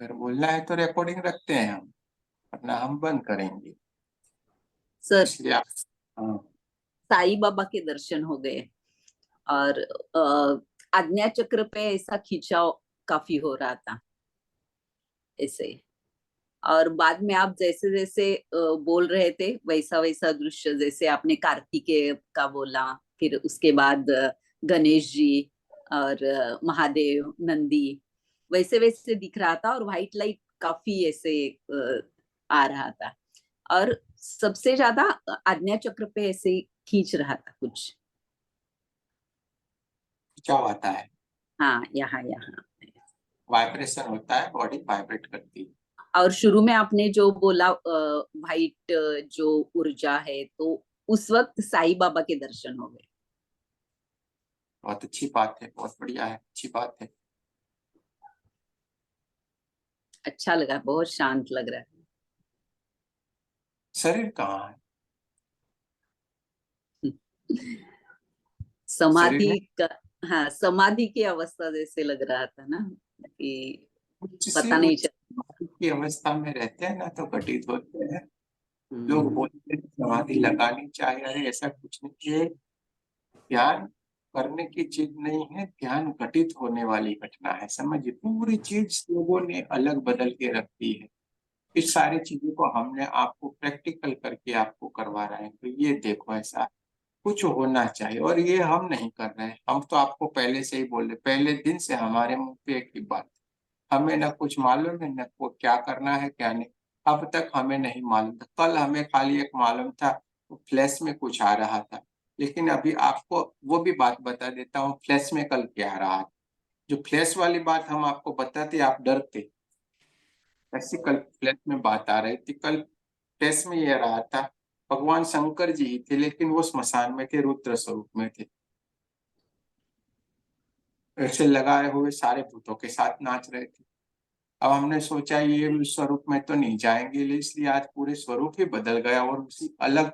अगर बोलना है तो रिकॉर्डिंग रखते हैं हम, वरना हम बंद करेंगे। सर इसलिए आप, हाँ, साईं बाबा के दर्शन हो गए और आज्ञा चक्र पे ऐसा खिंचाव काफी हो रहा था ऐसे। और बाद में आप जैसे जैसे बोल रहे थे वैसा वैसा दृश्य, जैसे आपने कार्तिकेय का बोला, फिर उसके बाद गणेश जी और महादेव नंदी, वैसे वैसे दिख रहा था। और व्हाइट लाइट काफी ऐसे आ रहा था और सबसे ज्यादा आज्ञा चक्र पे ऐसे खींच रहा था कुछ। क्या आता है? हाँ, यहाँ यहाँ। वाइब्रेशन होता है, बॉडी वाइब्रेट करती है। और शुरू में आपने जो बोला वाइट जो ऊर्जा है, तो उस वक्त साईं बाबा के दर्शन हो गए। बहुत अच्छी बात है, बहुत बढ़िया है, अच्छी बात है। अच्छा लगा, बहुत शांत लग रहा है। शरीर कहाँ है? शरीर है समाधि का, हाँ समाधि की अवस्था जैसे लग रहा था ना कि उच्च से पता नहीं उच्च चल। समाधि की अवस्था में रहते हैं ना तो घटित होते हैं। लोग हम्म, बोलते हैं समाधि लगानी चाहिए, अरे ऐसा कुछ नहीं है। ध्यान करने की चीज नहीं है, ध्यान घटित होने वाली घटना है। समझिए, पूरी चीज लोगों ने अलग बदल के रख दी है। इस सारी चीजों को हमने आपको प्रैक्टिकल करके आपको करवा रहे हैं, तो ये देखो ऐसा कुछ होना चाहिए, और ये हम नहीं कर रहे हैं। हम तो आपको पहले से ही बोल रहे, पहले दिन से हमारे मुंह पे एक ही बात, हमें न कुछ मालूम है, न को क्या करना है क्या नहीं। अब तक हमें नहीं मालूम था, कल हमें खाली एक मालूम था, फ्लैश में कुछ आ रहा था। लेकिन अभी आपको वो भी बात बता देता हूँ, फ्लैश में कल क्या आ रहा था। जो फ्लैश वाली बात हम आपको बताते आप डरते, ऐसी कल फ्लैश में बात आ रही थी। कल फ्लैश में ये रहा था, भगवान शंकर जी ही थे, लेकिन वो स्मशान में थे, रुद्र स्वरूप में थे। ऐसे लगाए हुए सारे भूतों के साथ नाच रहे थे। अब हमने सोचा ये स्वरूप में तो नहीं जाएंगे, इसलिए आज पूरे स्वरूप ही बदल गया और उसी अलग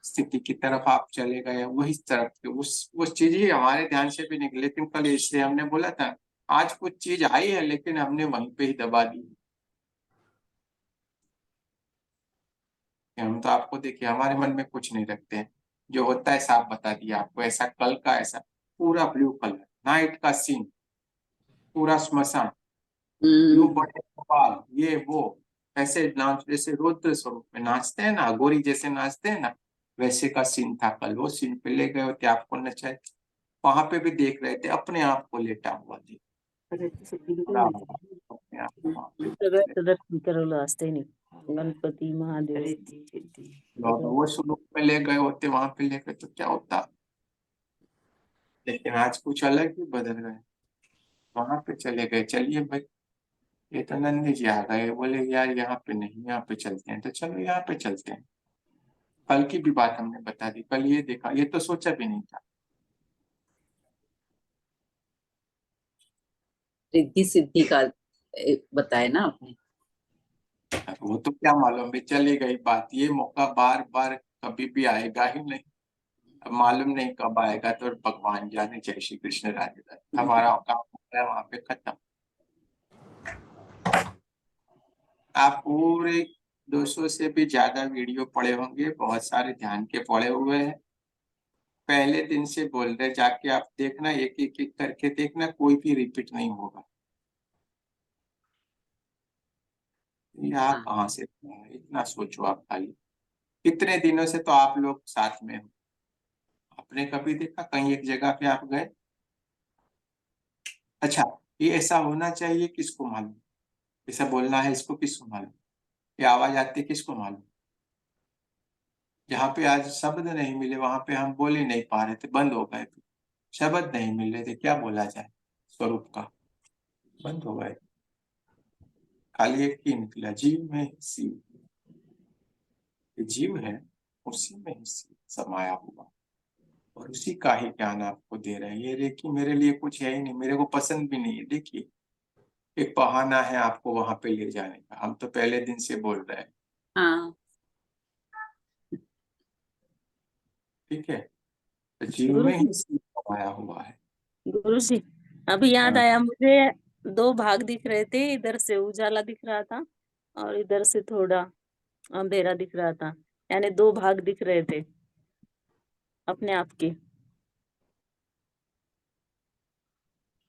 स्थिति की तरफ आप चले गए, वही तरफ के उस चीज ही हमारे ध्यान से भी निकले। लेकिन कल इसलिए हमने बोला था आज कुछ चीज आई है लेकिन हमने वहीं पे ही दबा दी। हम तो आपको देखिए हमारे मन में कुछ नहीं रखते हैं, जो होता है साफ बता दिया आपको। ऐसा कल का ऐसा पूरा ब्लू कलर नाइट का सीन, पूरा श्मशान, यूं बड़े कपाल, ये वो, ऐसे नाच जैसे रुद्र स्वरूप में नाचते हैं ना, गोरी जैसे नाचते हैं ना, वैसे का सीन था कल। वो सीन पे ले गए होते आपको नचाए, वहां पे भी देख रहे थे अपने आप को लेटा हुआ थे पूरा अपने आप को वहां पे देख रहे थे। दर्शन करवलं असते नाही गणपती महादेव और वो स्वरूप में ले गए होते वहां पे लेकर तो क्या होता। लेकिन आज कुछ अलग ही बदल गए, वहां पे चले गए। चलिए भाई, ये तो नंदी जी आ गए, बोले यार यहाँ पे नहीं, यहाँ पे चलते हैं, तो चलो यहाँ पे चलते हैं। कल की भी बात हमने बता दी, कल ये देखा, ये तो सोचा भी नहीं था। रिद्धि सिद्धि का बताया ना आपने। अब वो तो क्या मालूम भी, चली गई बात। ये मौका बार बार कभी भी आएगा ही नहीं, अब मालूम नहीं कब आएगा, तो भगवान जाने। जय श्री कृष्ण, राधे राधे। हमारा काम होता है वहां पे खत्म। आप पूरे 200 से भी ज्यादा वीडियो पढ़े होंगे, बहुत सारे ध्यान के पढ़े हुए हैं। पहले दिन से बोल रहे, जाके आप देखना, एक एक एक करके देखना, कोई भी रिपीट नहीं होगा। यहाँ हाँ। कहाँ से इतना सोचो आप खाली। इतने दिनों से तो आप लोग साथ में हो, आपने कभी देखा कहीं एक जगह पे आप गए? अच्छा, ये ऐसा होना चाहिए किसको मालूम, ऐसा बोलना है इसको किसको मालूम, ये आवाज आती है किसको मालूम। जहाँ पे आज शब्द नहीं मिले वहां पे हम बोल ही नहीं पा रहे थे, बंद हो गए थे। शब्द नहीं मिल रहे थे, क्या बोला जाए स्वरूप का, बंद हो गए। खाली एक ही निकला, जीव में ही शिव। ये जीव है, उसी में ही शिव समाया हुआ, और उसी का ही ज्ञान आपको दे रहे हैं। ये देखिए मेरे लिए कुछ है ही नहीं, मेरे को पसंद भी नहीं है। देखिए एक बहाना है आपको वहां पे ले जाने का, हम तो पहले दिन से बोल रहे हैं। हाँ। ठीक है, तो जीव गुरु में ही जी शिव समाया हुआ है। गुरु जी अभी याद हाँ, आया मुझे, दो भाग दिख रहे थे, इधर से उजाला दिख रहा था और इधर से थोड़ा अंधेरा दिख रहा था, यानी दो भाग दिख रहे थे अपने आप के।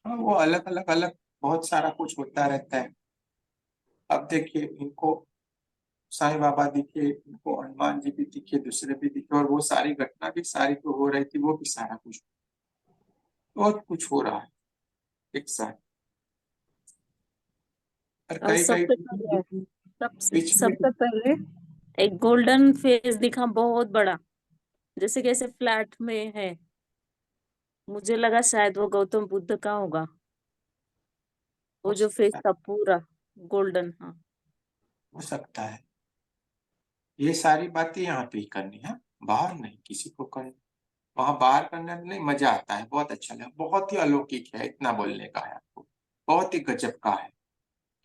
हाँ, वो अलग अलग अलग बहुत सारा कुछ होता रहता है। अब देखिए इनको साईं बाबा दिखे, इनको हनुमान जी भी दिखे, दूसरे भी दिखे, और वो सारी घटना भी सारी जो हो रही थी वो भी सारा कुछ, बहुत कुछ हो रहा है एक साथ। और और कई कई सबसे पहले बीच में सबसे पहले एक गोल्डन फेस दिखा बहुत बड़ा, जैसे कैसे फ्लैट में है। मुझे लगा शायद वो गौतम बुद्ध का होगा, हो वो जो फेस सकता है, था पूरा गोल्डन। हाँ हो सकता है। ये सारी बातें यहाँ पे ही करनी है, बाहर नहीं किसी को करनी। वहां बाहर करने में नहीं मजा आता है, बहुत अच्छा लगा, बहुत ही अलौकिक है, इतना बोलने का है आपको। बहुत ही गजब का है,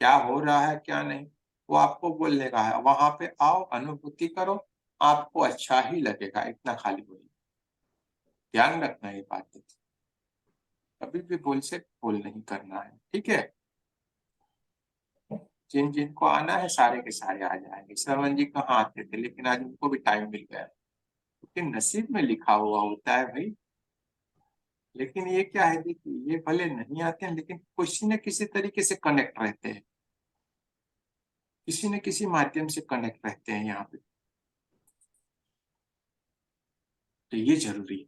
क्या हो रहा है क्या नहीं वो आपको बोलने का है। वहां पे आओ, अनुभूति करो, आपको अच्छा ही लगेगा, इतना खाली बोलिए। ध्यान रखना ये बात, कभी भी भूल से भूल नहीं करना है, ठीक है। जिन जिनको आना है सारे के सारे आ जाएंगे। श्रवण जी कहाँ आते थे, लेकिन आज उनको भी टाइम मिल गया, क्योंकि नसीब में लिखा हुआ होता है भाई। लेकिन ये क्या है, देखिए ये भले नहीं आते हैं लेकिन किसी न किसी तरीके से कनेक्ट रहते हैं, किसी न किसी माध्यम से कनेक्ट रहते हैं यहाँ पे, तो ये जरूरी है।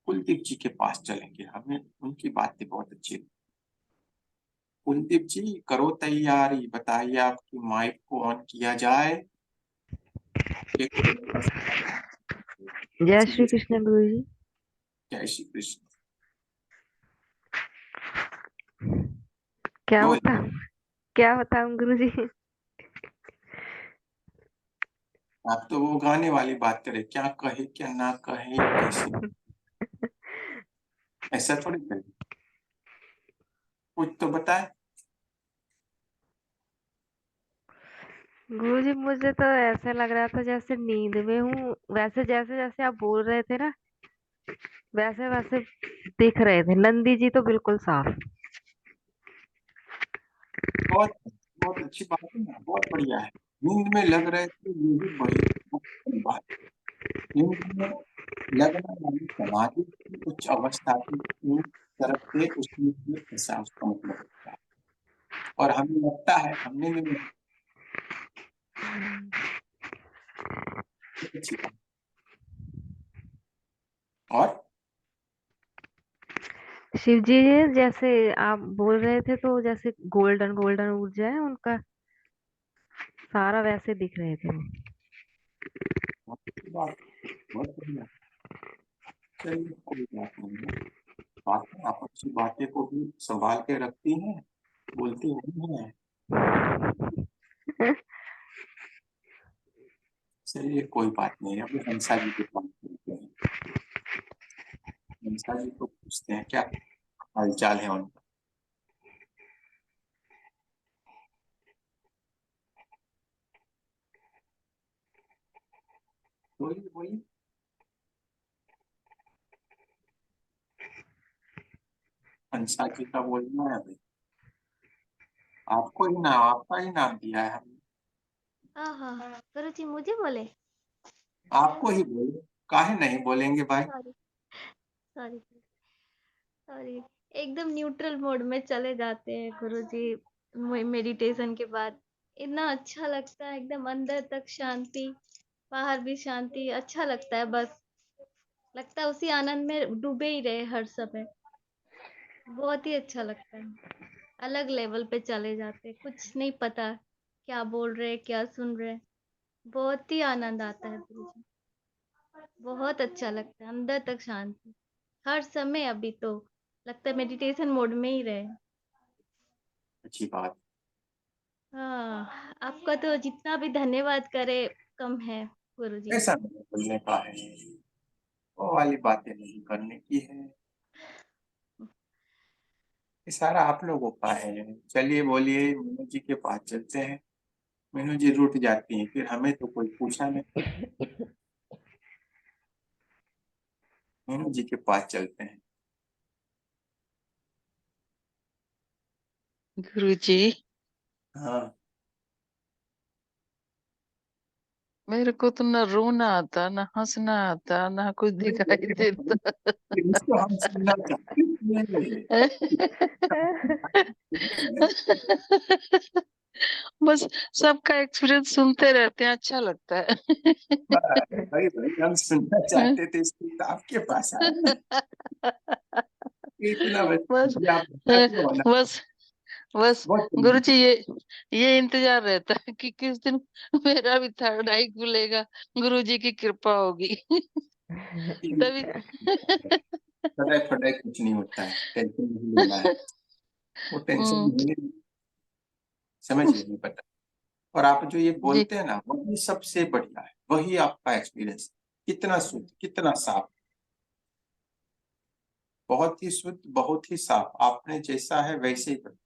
कुलदीप जी के पास चलेंगे, हमें उनकी बातें बहुत अच्छी लगी। कुलदीप जी करो तैयारी, बताइए आपकी माइक को ऑन किया जाए। एक जय श्री कृष्ण गुरु जी। जय श्री कृष्ण। क्या बोल, बताऊं, क्या बताऊं गुरु जी। आप तो वो गाने वाली बात करें, क्या कहे क्या ना कहे कैसे, ऐसा थोड़ी करें, कुछ तो बताए। गुरुजी मुझे तो ऐसा लग रहा था जैसे नींद में हूँ, वैसे जैसे जैसे आप बोल रहे थे ना वैसे वैसे दिख रहे थे। नंदी जी तो बिल्कुल साफ। बहुत बहुत अच्छी बात है ना, बहुत बढ़िया है। नींद में लग रहे थे, ये भी बड़ी बहुत बड़ी बात है। नींद में लगना यानी समाधि की उच्च अवस्था की तरफ से उसमें ऐसा उसका मतलब होता है। और हमें लगता है हमने नहीं, अच्छी बात। और शिव जी जैसे आप बोल रहे थे तो जैसे गोल्डन गोल्डन ऊर्जा है उनका, सारा वैसे दिख रहे थे। बहुत अच्छी बात, बहुत बढ़िया। चलिए कोई बात नहीं है, बात आप अच्छी बातें को भी संभाल के रखती हैं, बोलती नहीं है। चलिए कोई बात नहीं है, अभी हंसा जी के पास चलते हैं। हंसा जी को पूछते हैं क्या हालचाल है उनका। बोलिए बोलिए। हंसा जी का बोलना है अभी, आपको ही नाम, आपका ही नाम दिया है हमने, हाँ हाँ हाँ गुरुजी मुझे बोले। आपको ही बोले, काहे नहीं बोलेंगे भाई। Sorry sorry sorry. एकदम न्यूट्रल मोड में चले जाते हैं गुरुजी मेडिटेशन के बाद। इतना अच्छा लगता है, एकदम अंदर तक शांति, बाहर भी शांति, अच्छा लगता है। बस लगता है उसी आनंद में डूबे ही रहे हर समय। बहुत ही अच्छा लगता है, अलग लेवल पे चले जाते हैं, कुछ नहीं पता क्या बोल रहे क्या सुन रहे। बहुत ही आनंद आता है गुरुजी, बहुत अच्छा लगता है, अंदर तक शांति हर समय। अभी तो लगता है मेडिटेशन मोड में ही रहे। अच्छी बात। हाँ, आपका तो जितना भी धन्यवाद करे कम है गुरुजी। ऐसा नहीं बोलने का है, वो वाली बातें नहीं करने की है, ये सारा आप लोगों का है। चलिए बोलिए, मीनू जी के पास चलते हैं। मीनू जी रूठ जाती हैं, फिर हमें तो कोई पूछा नहीं। मीनू जी के पास चलते हैं। गुरुजी हाँ मेरे को तो ना रोना आता ना हंसना आता ना कुछ दिखाई देता। इसको हम सुनना चाहते हैं। बस सबका एक्सपीरियंस सुनते रहते हैं, अच्छा लगता है। भाई भाई हम सुनना चाहते थे, इसलिए तो आपके पास आए। इतना बस बस आप बताते हो ना, बस बस बहुत गुरुजी ये इंतजार रहता है कि किस दिन मेरा भी थर्ड आई खुलेगा, गुरुजी की कृपा होगी। तभी। फटाक फटाक कुछ नहीं होता है, टेंशन नहीं लेना है, वो टेंशन हम्म, नहीं, समझिए नहीं पता। और आप जो ये जी बोलते हैं ना, वही सबसे बढ़िया है, वही आपका एक्सपीरियंस कितना शुद्ध कितना साफ, बहुत ही शुद्ध बहुत ही साफ, आपने जैसा है वैसे ही बना।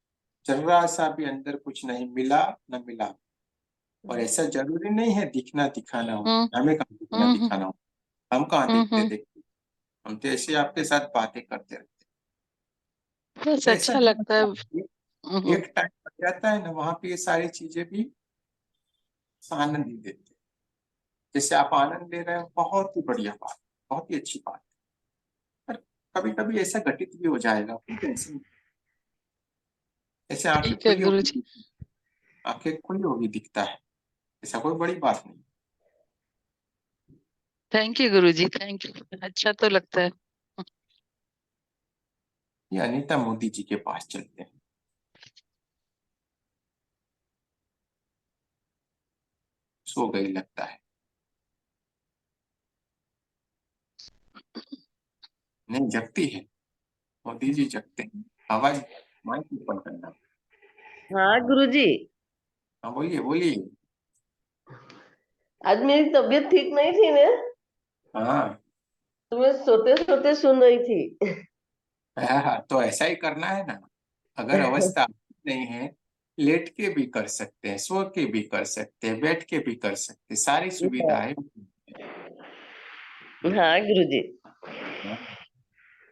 जर्रा सा भी अंदर कुछ नहीं मिला न मिला। और ऐसा जरूरी नहीं है दिखना दिखाना हो, हम्म हमें कहाँ दिखना हम्म दिखाना हो, हम कहाँ हम्म देखते हम्म, देखते, हम तो ऐसे आपके साथ बातें करते रहते बस हैं। ऐसा अच्छा होना लगता है। चाहिए। एक टाइम आ जाता है ना, वहां पे ये सारी चीजें भी आनंद ही देते हैं। जैसे आप आनंद ले रहे हो, बहुत ही बढ़िया बात, बहुत ही अच्छी बात। पर कभी कभी ऐसा घटित भी हो जाएगा, कोई टेंशन नहीं। ऐसे आंखें ठीक है खुली गुरुजी। होगी, आंखें खुली होगी दिखता है, ऐसा कोई बड़ी बात नहीं। Thank you Guruji, thank you, अच्छा तो लगता है। ये अनीता मोदी जी के पास चलते हैं। सो गई लगता है, नहीं जगती है, मोदी जी जगते हैं। आवाज माइक ऊपर करना। हाँ गुरुजी, हाँ बोलिए बोलिए। आज मेरी तबीयत ठीक नहीं थी ना, हाँ तो मैं सोते सोते सुन रही थी। हाँ, तो ऐसा ही करना है ना, अगर अवस्था नहीं है लेट के भी कर सकते हैं, सो के भी कर सकते हैं, बैठ के भी कर सकते हैं, सारी सुविधाएं हाँ गुरुजी।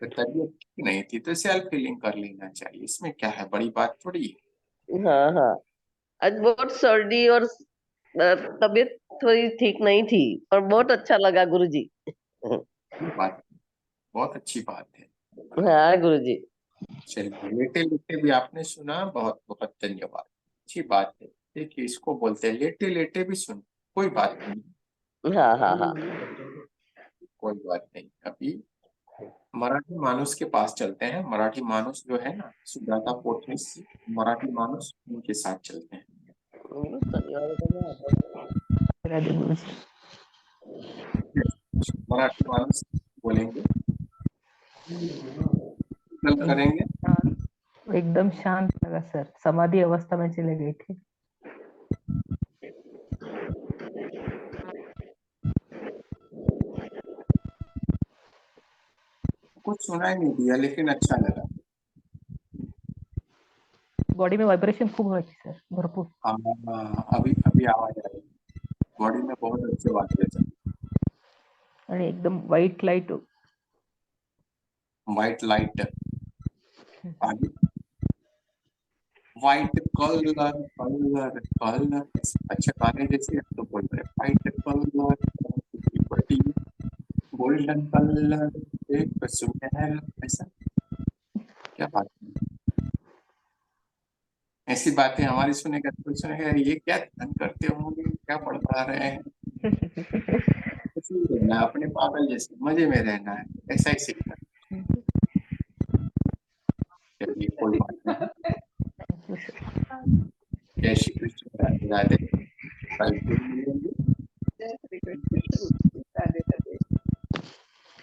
तो तबीयत ठीक नहीं थी तो सेल्फ हीलिंग कर लेना चाहिए, इसमें क्या है, बड़ी बात थोड़ी है। हाँ हाँ, आज बहुत सर्दी और तबीयत थोड़ी ठीक नहीं थी, पर बहुत अच्छा लगा गुरुजी। बात बहुत अच्छी बात है। हाँ गुरुजी। चलिए, लेटे लेटे भी आपने सुना, बहुत बहुत धन्यवाद, अच्छी बात है। देखिए, इसको बोलते हैं लेटे लेटे भी सुन, कोई बात नहीं, हाँ हाँ हाँ। कोई बात नहीं। अभी मराठी मानुस के पास चलते हैं, मराठी मानुस जो है ना, सुजाता पोटनीस, मराठी मानुस, उनके साथ चलते हैं। मराठी मानुस बोलेंगे, कल करेंगे। एकदम शांत लगा सर, समाधि अवस्था में चले गए थे। कुछ सुनाई नहीं दिया लेकिन अच्छा लगा। बॉडी में वाइब्रेशन खूब हो रही थी सर, भरपूर। अभी अभी आवाज आ रही है, बॉडी में बहुत अच्छे वाइब्रेशन, आणि एकदम व्हाइट लाइट, व्हाइट लाइट, आगे व्हाइट कलर कलर कलर, अच्छा गाने जैसे आप तो बोल रहे, व्हाइट कलर, गोल्डन कलर, एक सुनहरा, ऐसा क्या बात है। ऐसी बातें हमारी सुनेगा तो सुनेगा ये क्या ध्यान करते होंगे, क्या पढ़ा रहे हैं। रहना है अपने पागल जैसे, मजे में रहना है, ऐसा ही सीखना। चलिए, कोई बात नहीं। जय श्री कृष्ण, राधे राधे, कल फिर मिलेंगे। जय श्री कृष्ण, राधे राधे।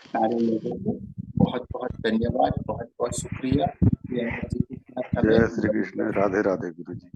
सारे लोगों को बहुत बहुत धन्यवाद, बहुत बहुत शुक्रिया। जय श्री कृष्ण, राधे राधे गुरु जी।